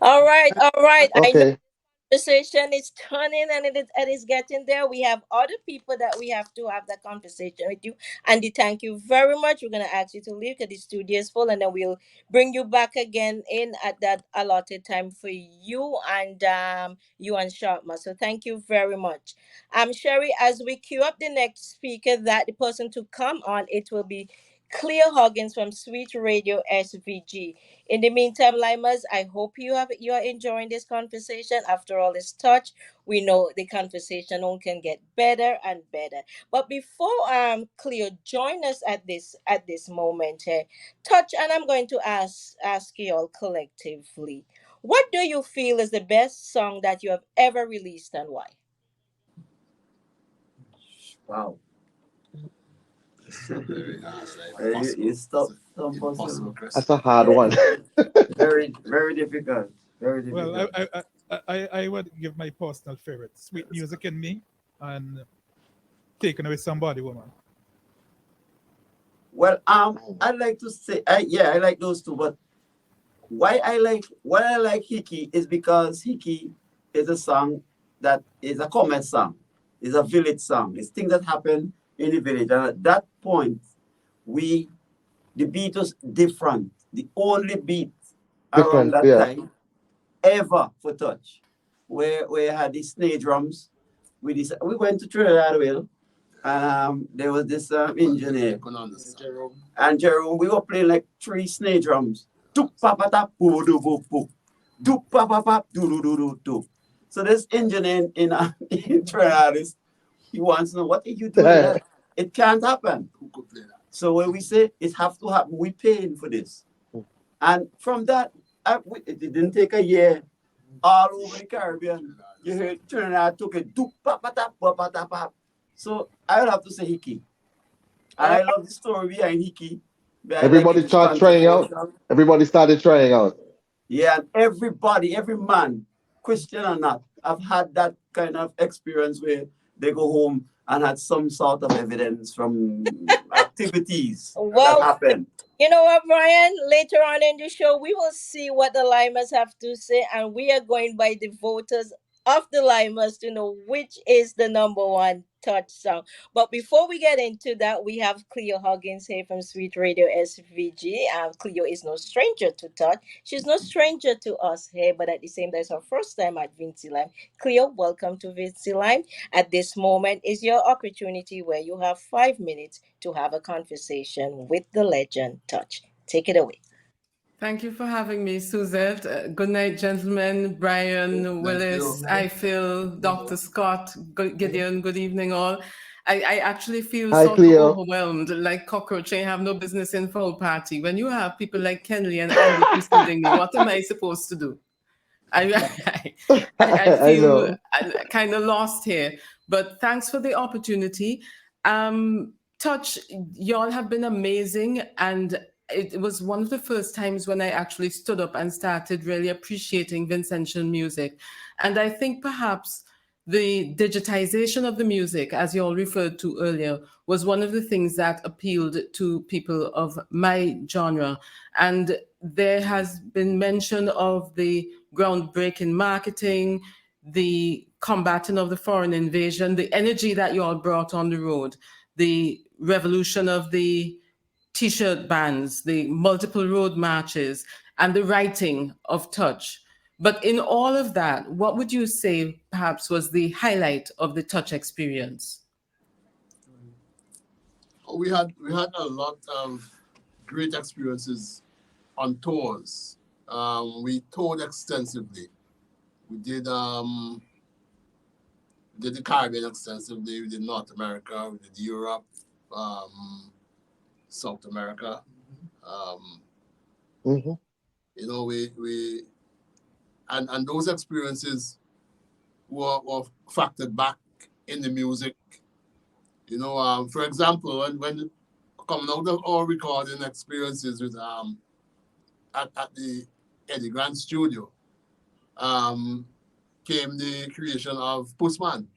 All right. Okay. I know conversation is turning and it is getting there. We have other people that we have to have that conversation with you. Andy, thank you very much. We're gonna ask you to leave because the studio is full, and then we'll bring you back again in at that allotted time for you and Sharpma. So thank you very much. Sherry, as we queue up the next speaker, that the person to come on, it will be Cleo Hoggins from Sweet Radio SVG. In the meantime, Limers, I hope you are enjoying this conversation. After all, this touch, we know the conversation only can get better and better. But before Cleo join us at this moment here, touch, and I'm going to ask you all collectively, what do you feel is the best song that you have ever released and why? Wow. Very hard. Like You impossible. stop It's some an impossible possible. That's question. a hard Yeah, one. very, very difficult. Very Well, difficult. I would give my personal favorite, Sweet Music in Me and Taking Away Somebody Woman. Well, I like to say, yeah, I like those two. But why I like Hickey is because Hickey is a song that is a common song. It's a village song. It's things that happen in the village. And at that point, we the beat was different. The only beat around Different, that yeah. time ever for touch, where we had the snare drums. We went to Trinidad Will, and there was this engineer. Couldn't understand. And Jerome, we were playing like 3 snare drums. Doop pa pa tap boo doo boo boo. Doop pa pa pa doo doo doo doo doo. So this engineer in Trinidad he wants to know what are you doing that? It can't happen. Who could play that? So when we say it have to happen, we paying for this. And from that, it didn't take a year. All over the Caribbean, you heard Trinidad took it. Doop pa pa tap pa pa tap pa. So I would have to say Hickey. And I love the story behind Hickey. But I like Everybody it, it's started trying out. controversial. Everybody started trying out. Yeah, and everybody, every man, Christian or not, I've had that kind of experience where they go home and had some sort of evidence from activities that Well, happened. you know what, Brian? Later on in the show, we will see what the Limers have to say, and we are going by the voters of the Limers to know which is the number one touch song. But before we get into that, we have Cleo Huggins here from Sweet Radio SVG. Cleo is no stranger to touch. She's no stranger to us here, but at the same time, it's her first time at Vincy Lime. Cleo, welcome to Vincy Lime. At this moment is your opportunity where you have 5 minutes to have a conversation with the legend Touch. Take it away. Thank you for having me, Suzette. Good night, gentlemen. Brian, Thank you. Willis, I Phil, Dr. Scott, Gideon, good evening, all. I actually feel Hi, sort of Cleo. overwhelmed, like cockroach. I have no business in foul party. When you have people like Kenley and Andy preceding me, what am I supposed to do? I I feel know. kind of lost here, but thanks for the opportunity. Touch, y'all have been amazing, and it was one of the first times when I actually stood up and started really appreciating Vincentian music. And I think perhaps the digitization of the music, as you all referred to earlier, was one of the things that appealed to people of my genre. And there has been mention of the groundbreaking marketing, the combating of the foreign invasion, the energy that you all brought on the road, the revolution of the T-shirt bands, the multiple road marches, and the writing of touch. But in all of that, what would you say perhaps was the highlight of the touch experience? We had a lot of great experiences on tours. We toured extensively. We did the Caribbean extensively. We did North America. We did Europe, South America. hmm You know, we and those experiences were factored back in the music. You know, for example, when coming out of our recording experiences with at the Eddie Grant studio, came the creation of Postman.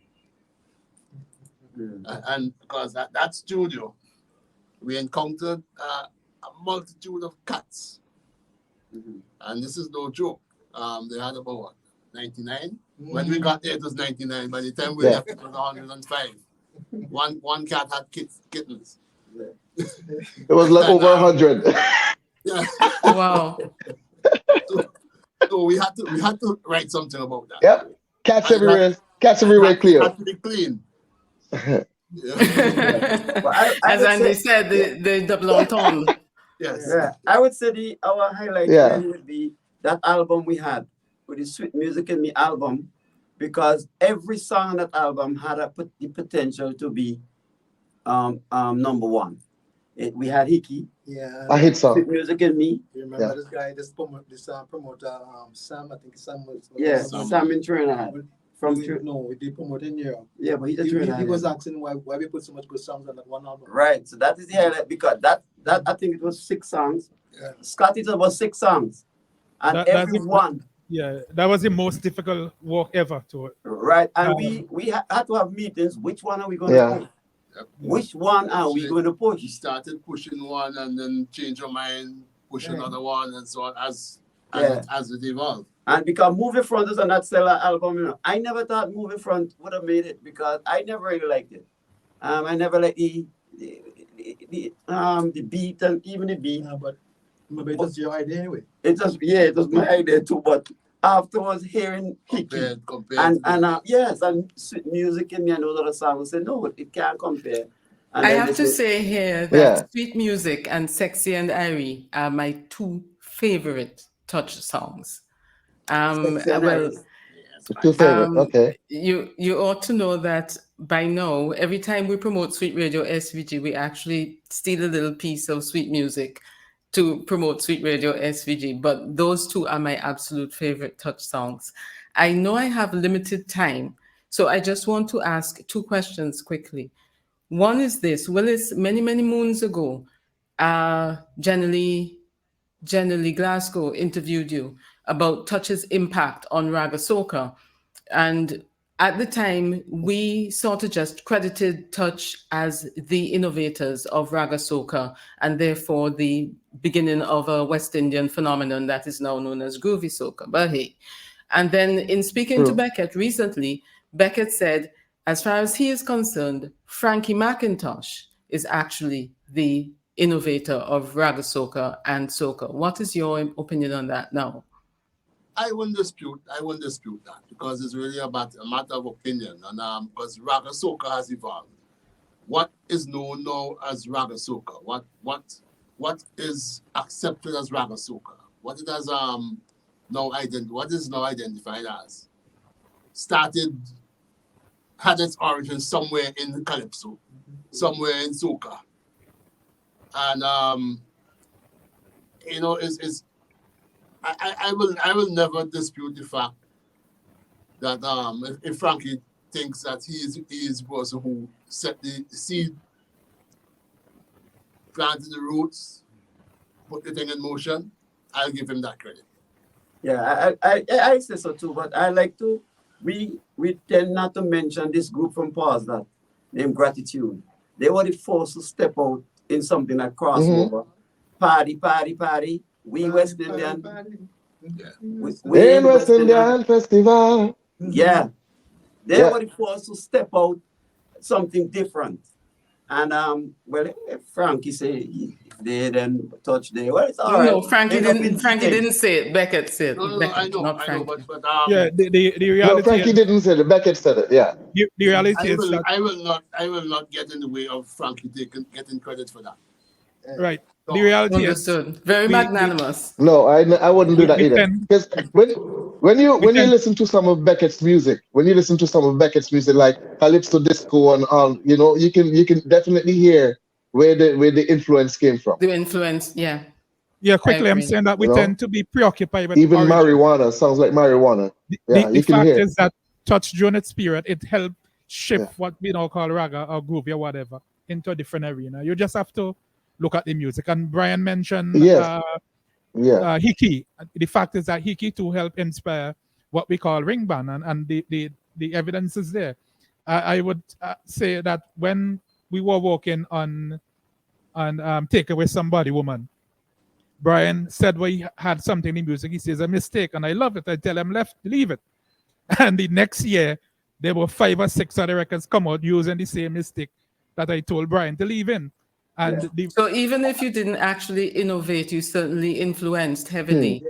And because at that studio, we encountered a multitude of cats. And this is no joke. They had about what, 99? When we got there, it was 99. By the time we left, it was 105. One cat had kittens. It was like And, over 100. yeah. Wow. So we had to write something about that. Yep. Cats And it everywhere. Cats had, everywhere, it Cleo. had to be clean. Yeah. But I As would Andy say, said, the double entendre. Yes. yeah, I would say our highlight Yeah. really would be that album we had with the Sweet Music in Me album, because every song on that album had the potential to be number one. We had Hickey, Yeah. A hit song. Sweet Music in Me. You remember Yeah. this guy, this promoter, Sam, I think Sam was Yeah, Sam. Sam in Trinidad. from No, they promoting here. Yeah, but he's a He Trinidad. was asking why we put so much good songs on that one album. Right, so that is the highlight because that I think it was 6 songs. Yeah. Scotty it was 6 songs, and That's everyone. Yeah, that was the most difficult work ever to. Right, and Um, we had to have meetings. Which one are we going Yeah. to push? Which one are we going to push? He started pushing one and then change your mind, push another one, and so on as it evolved. And because Movie Front is on that stellar album, you know, I never thought Movie Front would have made it because I never really liked it. I never liked the beat and even the beat. Yeah, but maybe it was your idea anyway. It was my idea too. But afterwards, hearing Hickey and yes, and sweet music in me and those other songs, I said no, it can't compare. And I then have they to said- say here that Sweet Music and Sexy and Irie are my 2 favorite Touch songs. Sexy and Well, Irie. Two favorite. Okay. You ought to know that by now, every time we promote Sweet Radio SVG, we actually steal a little piece of Sweet Music to promote Sweet Radio SVG. But those 2 are my absolute favorite Touch songs. I know I have limited time, so I just want to ask 2 questions quickly. One is this: Willis, many moons ago, Jenny Glasgow interviewed you about Touch's impact on Raga Soca. And at the time, we sort of just credited Touch as the innovators of Raga Soca and therefore the beginning of a West Indian phenomenon that is now known as Groovy Soca. But hey. And then in speaking to Beckett recently, Beckett said, as far as he is concerned, Frankie McIntosh is actually the innovator of Raga Soca and Soca. What is your opinion on that now? I wouldn't dispute that because it's really about a matter of opinion, and because Raga Soca has evolved. What is known now as Raga Soca? What is accepted as Raga Soca? What it has what is now identified as? Had its origin somewhere in Calypso, somewhere in Soca, and I will never dispute the fact that if Frankie thinks that he is the person who set the seed, planted the roots, put the thing in motion, I'll give him that credit. Yeah, I say so too, but I like to we tend not to mention this group from Pause that named Gratitude. They were the first to step out in something like crossover. Party. We West Indian. We in West Indian Festival. Yeah. They were the first to step out something different. And well, if Frankie say they then touch there, well, it's all right. No, Frankie didn't say it. Beckett said. No, Beckett, I know, not Frankie. but yeah, the reality. No, Frankie didn't say it. Beckett said it. Yeah. The reality is that I will not get in the way of Frankie getting credit for that. Right. The reality Understood. is Very magnanimous. No, I wouldn't do that either. Because when you listen to some of Beckett's music, like Calypso Disco and all, you know, you can definitely hear where the influence came from. The influence, yeah. Yeah, quickly, I'm saying that we tend to be preoccupied with even origin. marijuana sounds like marijuana. The fact is that Touch during its period, it helped shift what we now call raga or groovy or whatever into a different arena. You just have to look at the music. And Brian mentioned Hickey. The fact is that Hickey too helped inspire what we call ring band, and the evidence is there. I would say that when we were working on Take Away Somebody Woman, Brian said we had something in music. He says a mistake, and I love it. I tell him leave it. And the next year, there were 5 or 6 other records come out using the same mistake that I told Brian to leave in. And so even if you didn't actually innovate, you certainly influenced heavily.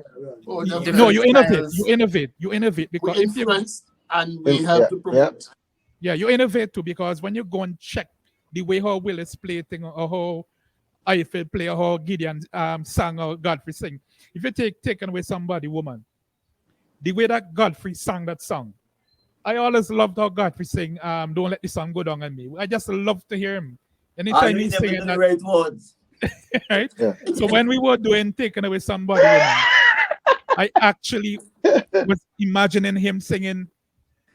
No, you innovate because we influence and we help to promote. Yeah, you innovate too, because when you go and check the way how Willis play thing or how Eiffel play or how Gideon sang or Godfrey sing, if you taken away somebody, woman, the way that Godfrey sang that song, I always loved how Godfrey sing Don't Let the Sun Go Down on Me. I just love to hear him. Anytime he's singing that, right words. Right? Yeah. So when we were doing Taking Away Somebody, woman, I actually was imagining him singing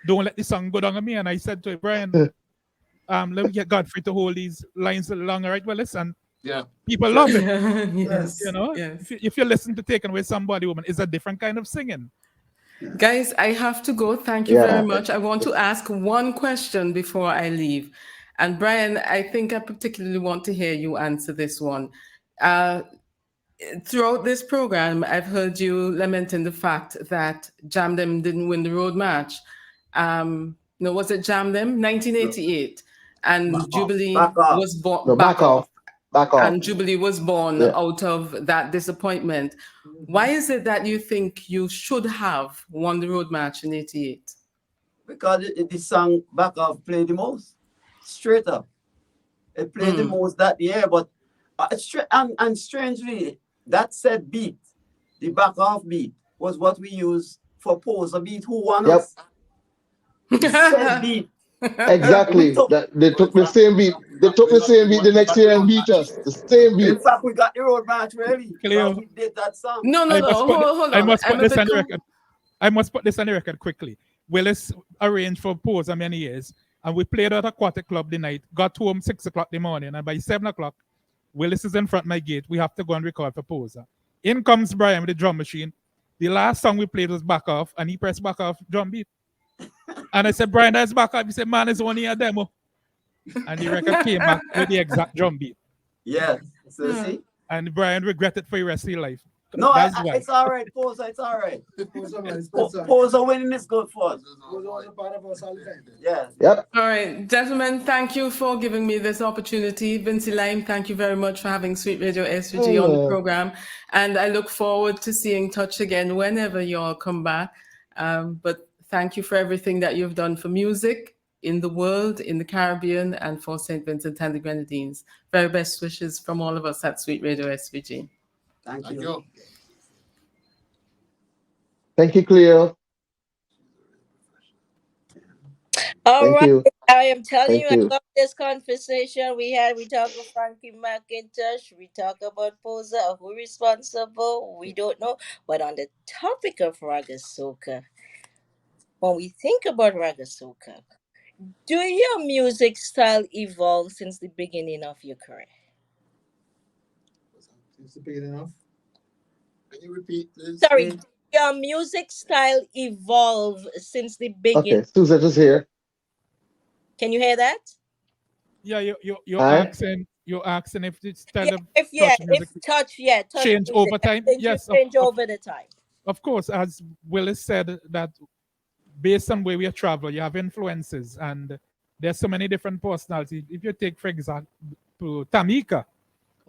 don't let the song go down on me. And I said to him, Brian, let me get Godfrey to hold these lines a little longer, right? Well, listen, Yeah. people love it. Yes. You know, Yes. if you listen to Taking Away Somebody Woman, it's a different kind of singing. Guys, I have to go. Thank you very Yeah. much. I want to ask one question before I leave. And Brian, I think I particularly want to hear you answer this one. Uh, Throughout this program, I've heard you lamenting the fact that Jam Them didn't win the road match. No, was it Jam Them? 1988. And Jubilee Back off. was born No, back back off. off. Back off. And Jubilee was born Yeah. out of that disappointment. Why is it that you think you should have won the road match in 88? Because the song Back Off played the most. Straight up. It played the most that year, but and strangely, that said beat, the Back Off beat, was what we used for Pose a Beat Who Won Yep. Us. The said beat. Exactly. That they took the same beat. They took the same beat the next year and beat us. The same beat. In fact, we got the road match really. Cleo, We did that song. No, I must put, hold I on. must put I'm a this bit on the record. I must put this on the record quickly. Willis arranged for Posa many years, and we played at Aquatic Club the night, got home 6 o'clock in the morning, and by 7 o'clock, Willis is in front of my gate. We have to go and record for Posa. In comes Brian with the drum machine. The last song we played was Back Off, and he pressed Back Off drum beat. And I said, Brian, that's Back Off. He said, man, it's only a demo. And the record came back with the exact drum beat. Yeah. So see? And Brian regretted for the rest of his life. No, That's it's all right, Posa. It's all right. Posa Posa winning is good for us. was a part of us all the time. Yeah. Yep. All right, gentlemen, thank you for giving me this opportunity. Vincy Lime, thank you very much for having Sweet Radio SVG on the program. And I look forward to seeing Touch again whenever you all come back. But thank you for everything that you've done for music in the world, in the Caribbean, and for St. Vincent and the Grenadines. Very best wishes from all of us at Sweet Radio SVG. Thank you. Thank you, Cleo. All Thank right. you. I am telling you, Thank you. I love this conversation we had. We talk about Frankie McIntosh. We talk about Posa. Who responsible? We don't know. But on the topic of Raga Soca, when we think about Raga Soca, do your music style evolve since the beginning of your career? Since the beginning of. Can you repeat, please? Sorry, did your music style evolve since the beginning? Okay, Suzette is here. Can you hear that? Yeah, you're asking if the style of touch music change music, over time. Yes, change over the time. Of course, as Willis said, that based on where we travel, you have influences, and there's so many different personalities. If you take, for example, Tamika,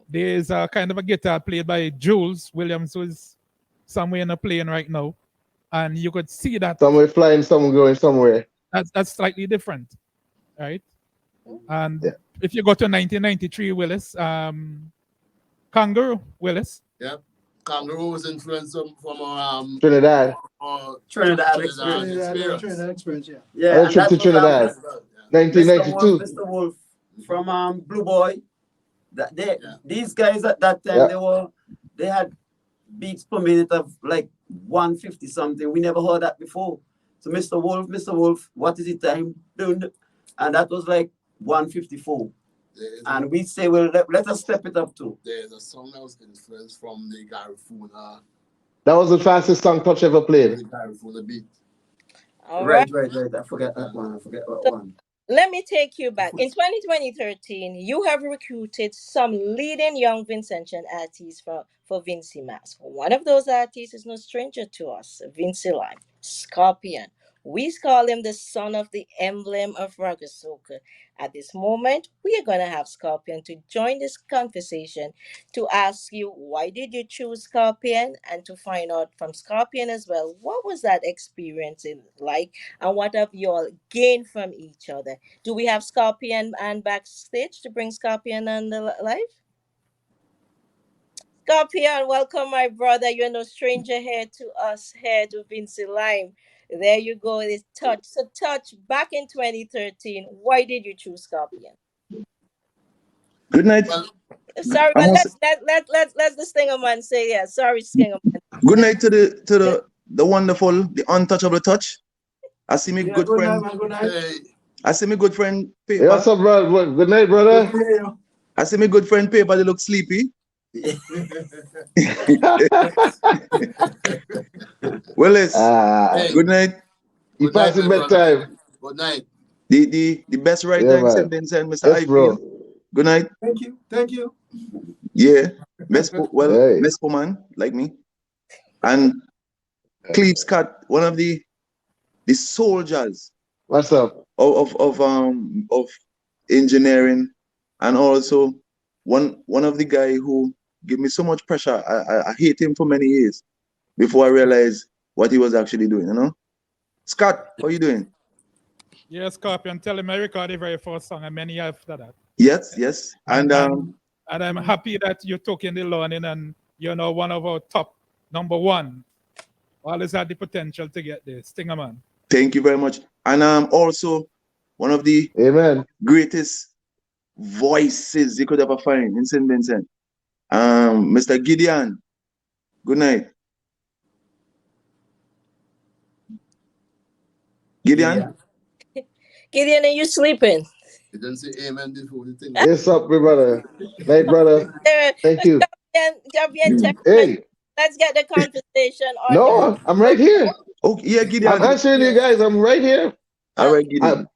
there's a kind of a guitar played by Jules Williams, who is somewhere in a plane right now, and you could see that somewhere flying, someone going somewhere. That's slightly different, right? And if you go to 1993, Willis, Kangaroo Willis. Yeah, Kangaroo was influenced from Trinidad. Trinidad experience, yeah. Yeah, and trip to Trinidad. 1992. Mr. Wolf from Blue Boy. These guys at that time they had beats per minute of like 150 something. We never heard that before. So Mr. Wolf, what is the time? And that was like 154. And we say, well, let us step it up too. There's a song that was influenced from the Garifuna. That was the fastest song Touch ever played. The Garifuna beat. Right. I forget that one. I forget what one. Let me take you back. In 2013, you have recruited some leading young Vincentian artists for Vincy Mass. One of those artists is no stranger to us, Vincy Lime, Scorpion. We call him the son of the emblem of Raga Soca. At this moment, we are going to have Scorpion to join this conversation to ask you, why did you choose Scorpion? And to find out from Scorpion as well, what was that experience like? And what have you all gained from each other? Do we have Scorpion and backstage to bring Scorpion on the live? Scorpion, welcome, my brother. You're no stranger here to us, here to Vincy Lime. There you go. It's Touch. So Touch, back in 2013, why did you choose Scorpion? Good night. Sorry, but let's the Stinger man say yeah. Sorry, Stinger man. Good night to the wonderful, the untouchable Touch. I see me Yeah, good good night, friend. man. Good night. Hey, I see me good friend Hey, what's Paper. up, bro? Good night, Good brother. to hear you. I see me good friend Paper. They look sleepy. Well, let's hey, good night. You good night, passing my brother. bedtime. Good night. The best writer Yeah, in St. man. Vincent, Mr. Yes, Ifield. bro. Good night. Thank you. Thank you. Yeah. Hey, Best man like me. And Cleve Scott, one of the soldiers what's up? of engineering, and also one of the guy who gave me so much pressure. I hate him for many years before I realized what he was actually doing. Scott, how you doing? Yeah, Scorpion, tell him I recorded the very first song and many after that. Yes, yes, And and and and I'm happy that you took in the learning and you're now one of our top number one. Always had the potential to get there. Stinger man. thank you very much. And also one of the Amen. greatest voices you could ever find in St. Vincent. Mr. Gideon. Good night, Gideon. Gideon. Gideon, are you sleeping? You didn't say amen before the thing. Yes, up, my brother. Night, brother. Thank you. Champion, Hey, let's get the conversation on the no, I'm right here. Oh yeah, I'm Gideon. answering you guys. I'm right here. All right, I, Gideon.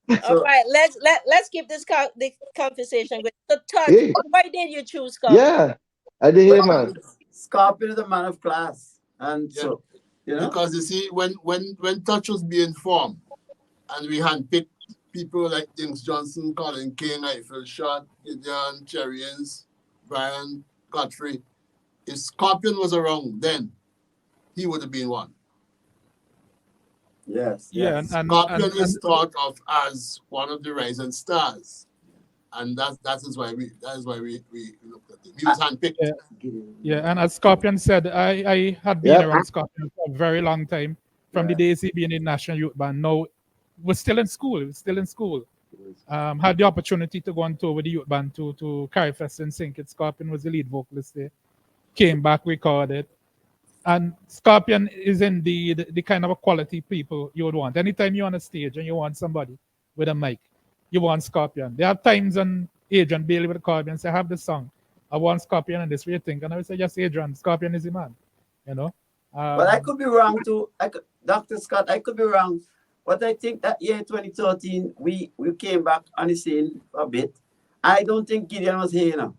All So, right, let's keep the conversation going. So, Touch, hey, why did you choose Scorpion? yeah, I did hear, well, man. Scorpion is a man of class. And Yeah, so, you know, because you see, when Touch was being formed, and we handpicked people like James Johnson, Colin King, Eiffel Shot, Gideon, Cherryins, Brian Godfrey. If Scorpion was around then, he would have been one. yes, Yeah, yes. Scorpion is thought of as one of the rising stars, and that is why we looked at him. He was handpicked. yeah, yeah. And as Scorpion said, I had been Yep. around Scorpion for a very long time. From the Yeah. days he being in National Youth Band. Now we're still in school. We're still in school. Had the opportunity to go on tour with the youth band to Carry Fest and Sink It. Scorpion was the lead vocalist there. Came back, recorded. And Scorpion is indeed the kind of a quality people you would want. Anytime you're on a stage and you want somebody with a mic, you want Scorpion. There are times when Adrian Bailey would call me and say, I have this song. I want Scorpion and this. What you think? And I would say, yes, Adrian, Scorpion is the man. You know? But I could be wrong too. Dr. Scott, I could be wrong. But I think that year 2013, we came back on the scene a bit. I don't think Gideon was here now.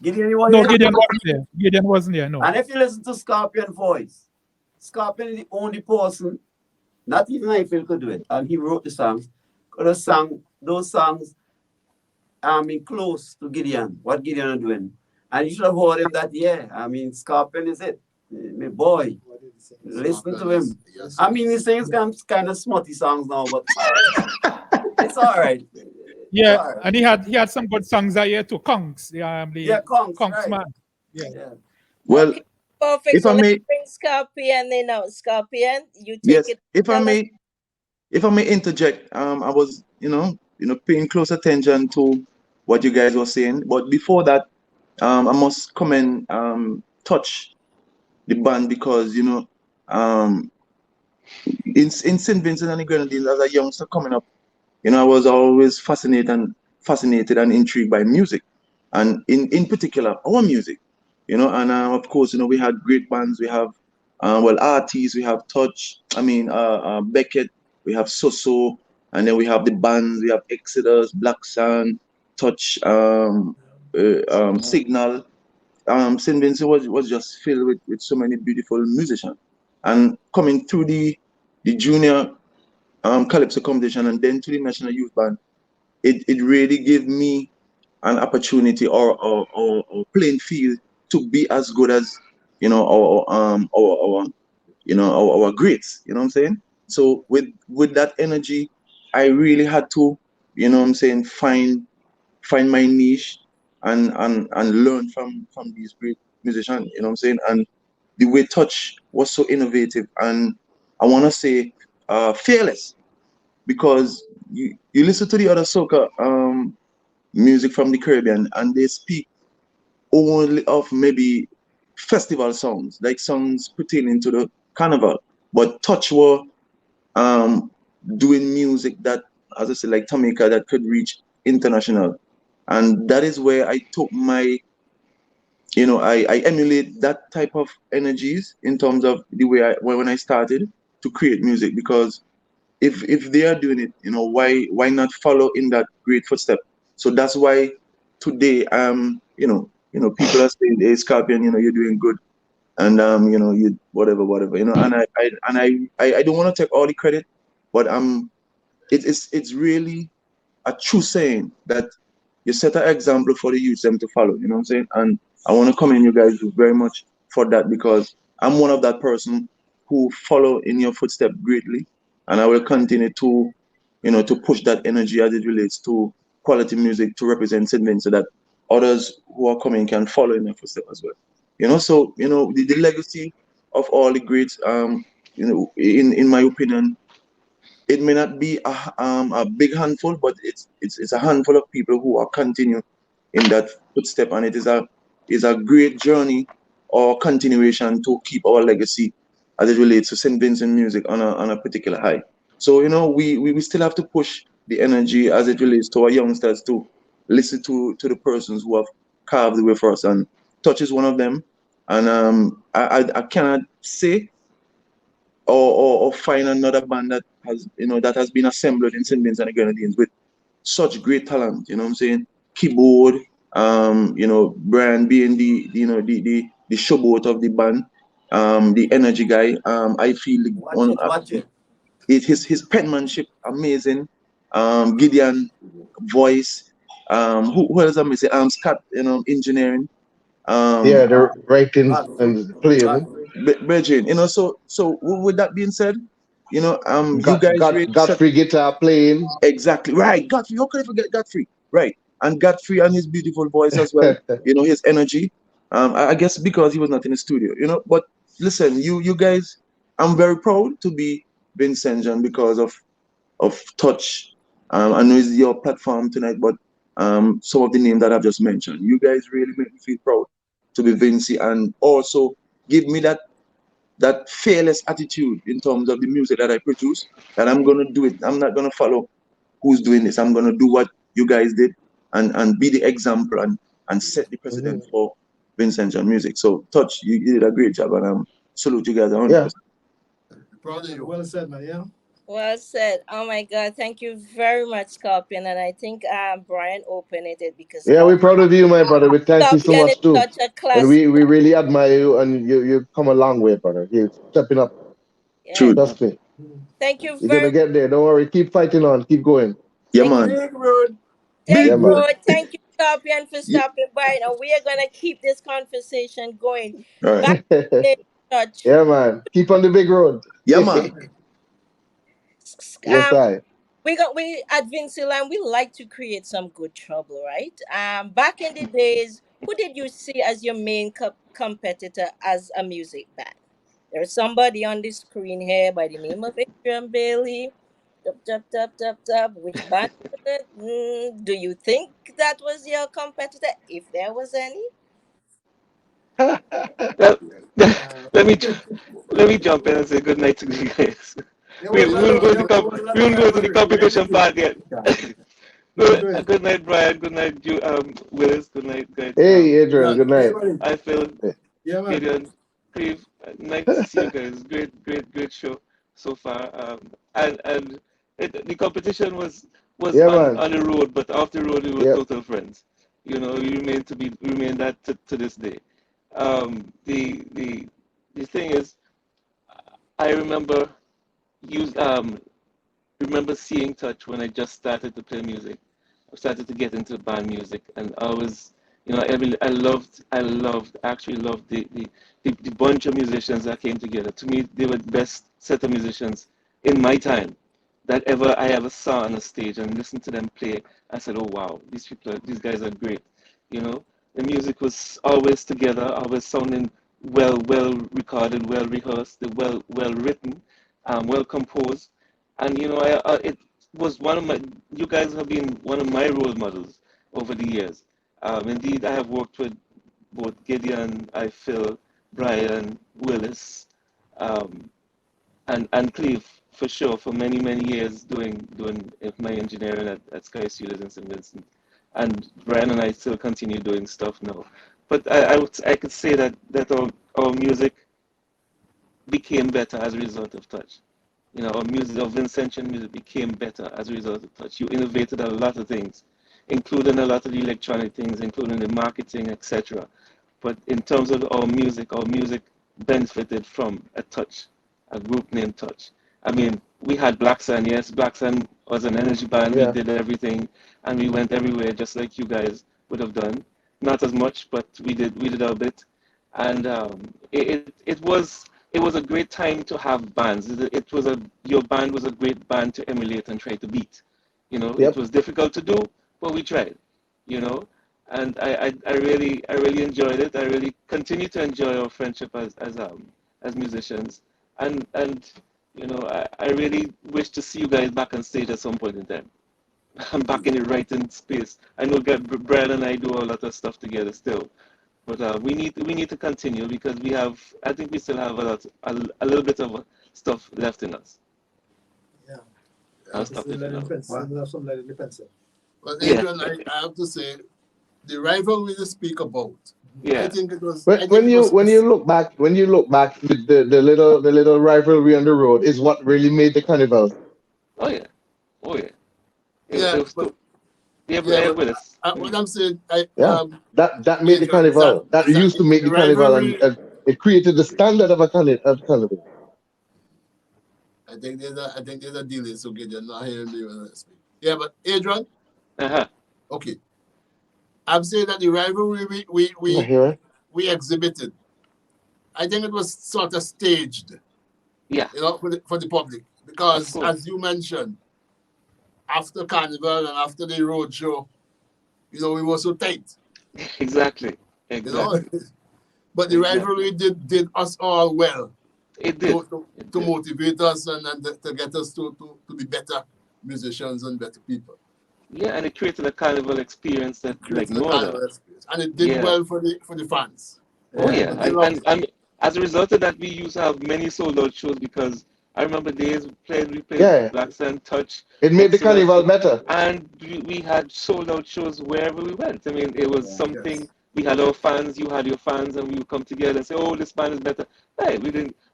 Gideon was No, here. Gideon wasn't there. Gideon wasn't there, no. And if you listen to Scorpion voice, Scorpion is the only person, not even Eiffel could do it. And he wrote the songs. Could have sung those songs close to Gideon, what Gideon is doing. And you should have heard him that year. I mean, Scorpion is it. My boy. Listen to him. Yes, I mean, he sings kind of smutty songs now, but it's all right. Yeah, all right. and he had some good songs that year too. Conks, the Conks, Conks right. man. Yeah. Yeah. Well, Okay, perfect. if So I let's may, bring Scorpion in now. Scorpion, you take yes, it. if I Tell us. may, if I may interject, I was, paying close attention to what you guys were saying. But before that, I must commend Touch the band because um, in St. Vincent and the Grenadines as a youngster coming up, I was always fascinated and intrigued by music, and in particular our music, and of course, we had great bands. We have artists. We have Touch. I mean, Beckett. We have Soso, and then we have the bands. We have Exodus, Black Sun, Touch, Signal. St. Vincent was just filled with so many beautiful musicians, and coming through the junior calypso competition and then to the national youth band, it really gave me an opportunity or playing field to be as good as our greats. You know what I'm saying? So with that energy, I really had to, find my niche and learn from these great musicians. You know what I'm saying? And the way Touch was so innovative and I want to say fearless, because you listen to the other soca music from the Caribbean and they speak only of maybe festival songs, like songs pertaining to the carnival. But Touch were um, doing music that, as I said, like Tamika, that could reach international. And that is where I took my, I emulate that type of energies in terms of the way when I started to create music, because if they are doing it, why not follow in that great footstep? So that's why today, people are saying, "Hey, Scorpion, you're doing good," and you whatever, and I don't want to take all the credit, but it's really a true saying that you set an example for the youth them to follow. You know what I'm saying? And I want to commend you guys very much for that, because I'm one of that person who follow in your footstep greatly, and I will continue to, to push that energy as it relates to quality music to represent St. Vincent, so that others who are coming can follow in their footsteps as well. So the legacy of all the greats, in my opinion, it may not be a big handful, but it's a handful of people who are continue in that footstep, and it is a great journey or continuation to keep our legacy as it relates to St. Vincent music on a particular high. So we still have to push the energy as it relates to our youngsters to listen to the persons who have carved the way for us, and Touch is one of them. And I cannot say or find another band that has been assembled in St. Vincent and the Grenadines with such great talent. You know what I'm saying? Keyboard, Brian being the showboat of the band, the energy guy. I feel Watch it, watch it. his penmanship amazing. Gideon voice. Who else am I say? Scott, engineering. Yeah, Um, the writing Godfrey. and playing. Godfrey. Bridging, so with that being said, you guys really set Godfrey guitar playing. exactly right. Godfrey, how could I forget Godfrey? Right, and Godfrey and his beautiful voice as well. His energy. I guess because he was not in the studio, But listen, you guys, I'm very proud to be Vincentian because of Touch. I know it's your platform tonight, but some of the names that I've just mentioned, you guys really make me feel proud to be Vincy, and also give me that fearless attitude in terms of the music that I produce, that I'm gonna do it. I'm not gonna follow who's doing this. I'm gonna do what you guys did, and be the example, and set the precedent for Vincentian music. So Touch, you did a great job, and salute you guys 100%. Yeah. Proud of you. Well said, man. Yeah. Well said. Oh my God. Thank you very much, Scorpion. And I think Brian opened it because Yeah, we're proud of you, my brother. We thank you so Scorpion is much too. such a And class. we really admire you, and you come a long way, brother. You're stepping up. Yeah. True. Trust me. Thank you You're gonna very get there. Don't worry. Keep fighting on. Keep going. Yeah, thank you. man. Big road. Big Yeah, Big man. road. Bro, thank you, Scorpion, for Yeah. stopping by. And we are gonna keep this conversation going. All right. Back in touch. Yeah, man. Keep on the big road. Yeah, man. Yes, Um I. we at Vinceland we like to create some good trouble, right? Back in the days, who did you see as your main competitor as a music band? There's somebody on the screen here by the name of Adrian Bailey. Tup, tup, tup, tup, tup. Which band was it? Do you think that was your competitor, if there was any? Well, Uh, let me let me jump in and say good night to you guys. you We, wasn't we won't alone. go to You wasn't we alone, won't my go to the brother. competition part yet. Doing Good, great. good night, Brian. Good night, Willis. Good night, guys. Hey, Adrian. Yeah. Good Hey, night. buddy. I feel Yeah, man. Gideon, Cleve. Nice to see you guys. Great show so far. The competition was Yeah, man. on the road, but off the road we were Yep. total friends. We remain that to this day. The thing is, I use remember seeing Touch when I just started to play music. I started to get into band music, and I was, actually loved the bunch of musicians that came together. To me, they were the best set of musicians in my time that I ever saw on a stage and listened to them play. I said, oh wow, these guys are great. The music was always together, always sounding well recorded, well rehearsed, well written, well composed, and it was one of my. You guys have been one of my role models over the years. Indeed, I have worked with both Gideon, I Phil, Brian, Willis, um, and Cleve for sure for many years doing my engineering at Sky Studios in St. Vincent, and Brian and I still continue doing stuff now. But I could say that our music became better as a result of touch. You know, our music, our Vincentian music became better as a result of touch. You innovated a lot of things, including a lot of the electronic things, including the marketing, etc. But in terms of our music benefited from a touch, a group named Touch. I mean, we had Black Sun, yes, Black Sun was an energy band. We Yeah. did everything, and we went everywhere just like you guys would have done. Not as much, but we did our bit, and it was a great time to have bands. Your band was a great band to emulate and try to beat. You know, it Yep. was difficult to do, but we tried. You know, and I really enjoyed it. I really continue to enjoy our friendship as musicians, and you know, I really wish to see you guys back on stage at some point in time. I'm back in the writing space. I know Brad and I do a lot of stuff together still, but we need to continue because I think we still have a little bit of stuff left in us. Yeah. I'll stop Still it for now. have some lead in the pencil. But Yeah, Adrian, I have to say, the rivalry you speak about, I yeah. think it was, When I think when it you was, when you look back with the little rivalry on the road is what really made the carnival. Oh yeah, oh yeah. It yeah, was but too. Yeah, yeah, but with us. what I'm saying, Yeah, that made the Adrian, carnival. That is that used to make the the carnival, rivalry? and it created the standard of a carnival. I think there's a delay, so good, you're not hearing me when I speak. Yeah, but Adrian, Uh-huh. okay, I'm saying that the rivalry I hear it. we exhibited, I think it was sort of staged, Yeah, you know, for the public, of because as course. you mentioned, after Carnival and after the road show, you know, we were so tight, Exactly, you know. exactly, But the exactly. rivalry did us all well It did. It to did. motivate us and to get us to be better musicians and better people. Yeah, and it created a carnival experience that It like created a no other. carnival experience, and it did Yeah. well for the fans. Oh Yeah. yeah, But they and loved and, it. and as a result of that, we used to have many sold out shows because I remember days we played Yeah, Black Sun Touch it made the next to that, carnival better. and we had sold out shows wherever we went. I mean, it was Yeah. something. Yes. We had our fans, you had your fans, and we would come together and say, "Oh, this band is better." Hey,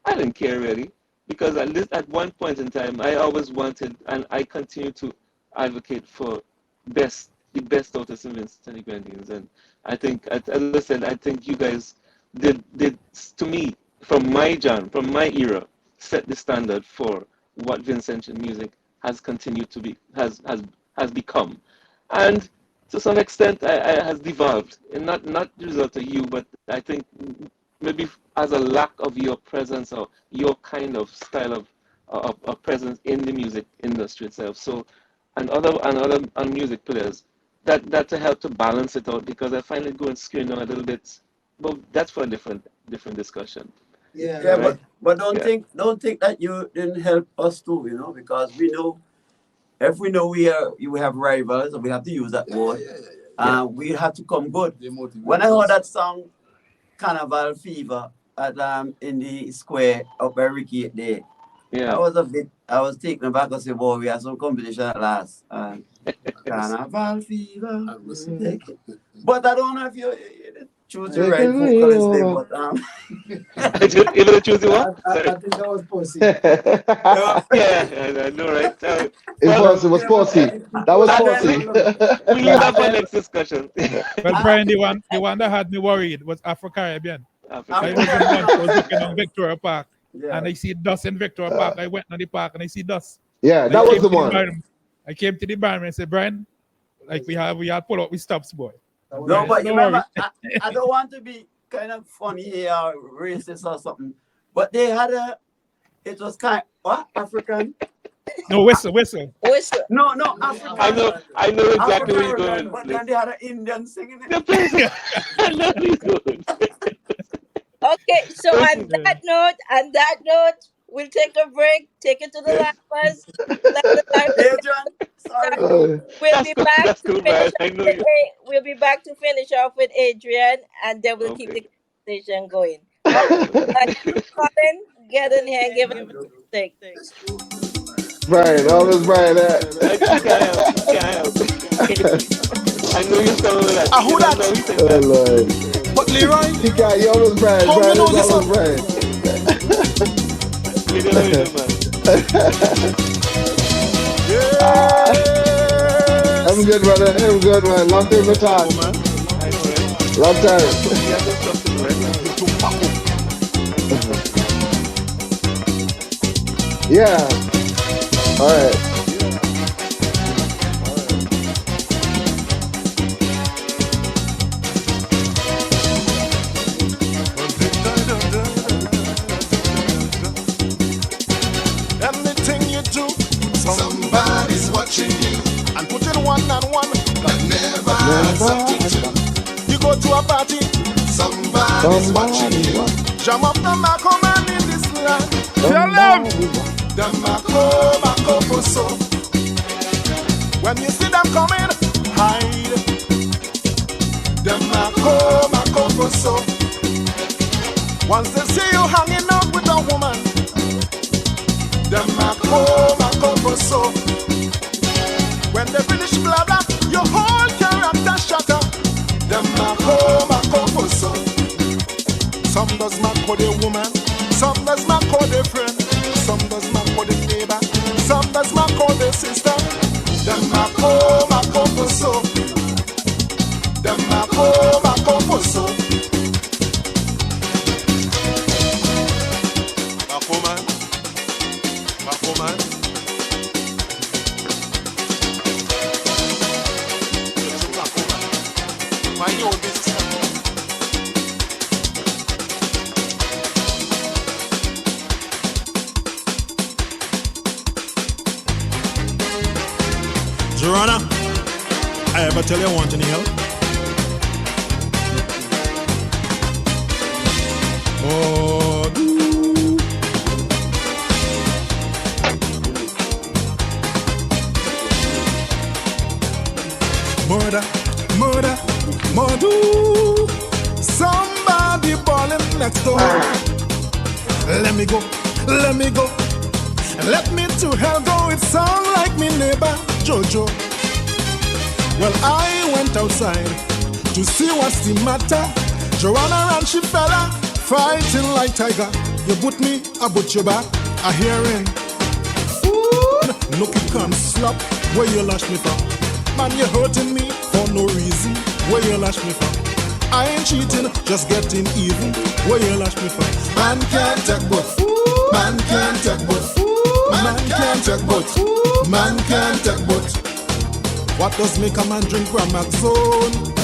I didn't care really because at one point in time, I always wanted, and I continue to advocate for the best out of St. Vincent and the Grenadines, and I think, as I said, I think you guys did to me from my era set the standard for what Vincentian music has continued to be has become, and to some extent I has devolved, and not the result of you, but I think maybe as a lack of your presence or your kind of style of presence in the music industry itself. So, and music players that to help to balance it out because I find it going skewing a little bit. But that's for a different discussion, Yeah, Yeah, no, right? but don't Yeah, think that you didn't help us too, you know, because we know if we know we have rivals, and we have to use that Yeah, yeah, word, yeah, yeah, yeah. yeah, we have to come good. They When motivate I heard us. that song Carnival Fever at in the square up by Ricky there, yeah. I was taken aback and said, boy, we have some competition at last. Yes, Carnival Fever. I listen. Take it. But I don't know if you choose the right Taking me vocalist there, over. but Even choose the what? I Sorry. think that was Pussy. It Yeah, I know, right? Well, was Posse. That was that Adrian, Posse. we leave that for Adrian, next discussion. Well, I, Brian, the one that had me worried was Afro Caribbean. I Africa. was in African, lunch, I was looking on Victoria Park, yeah. and I see dust in Victoria Park. I went on the park and I see dust. Yeah, And I that was came the to the one. bar. I came to the bar and I said, Brian, like we had pull out with stops, boy. That And was No, Brian said, but you don't remember, worry. I don't want to be kind of funny here or racist or something, but it was kind what African? No, whistle. Whistle. No, African African, I know American. exactly African where you're American, going with but then this. they had an Indian singing it. The place, I know where you're going. Okay, so Yeah. on that note, we'll take a break, take it to the limers, let the limers get Adrian, sorry, started. bro. Uh, That's cool, Brian. I know you. We'll be back to finish off with Adrian, and then we'll keep Okay. the conversation going. All right, Okay. Colin, get in here and give us a stick. It's true. Brian, always Brian. You can't help. You can't help. I know you come with that. Who You don't that? know he said Oh that. Lord. But Leroy, He can't. He always Brian. how you Brian know is this always one? Brian. Leave it alone, man. I'm Yes. good, brother. I'm good, man. Long time no talk. I know, right? Long time. We have some stuff to do, right? Yeah. All right. Anything you do, somebody's watching you. And putting one on one, that never adds up to two. You go to a party, somebody's watching you. Jam up the Marco man in this land. Tell them. The Marco Poso. When you see them coming, hide. The Marco Poso. Once they see you hanging out with a woman, the Marco Poso. When they finish blah blah, your whole character shatter. The Marco Poso. Some does Marco the woman, some does Marco the friend, some does Marco the neighbor, some does Marco the sister. The Marco Poso. The Marco Poso. Marco man. Mind your own business. Joanna, I ever tell you I want any help? Oh, murder, somebody balling next door. Let me go, let me to hell go. It sound like me neighbor Jojo. Well, I went outside to see what's the matter. Joanna and she fella fighting like tiger. You put me, I put you back. I hearing. Look, you can't slap where you lash me from. Man, you're hurting me for no reason. Where you lash me from? I ain't cheating, just getting even. Where you lash me from? Man can't take both. Man can't take both. Man can't take both. Man can't take both. What does make a man drink Ramaxone?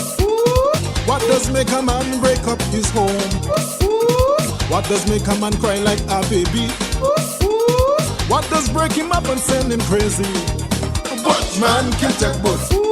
What does make a man break up his home? What does make a man cry like a baby? What does break him up and send him crazy? But man can take both.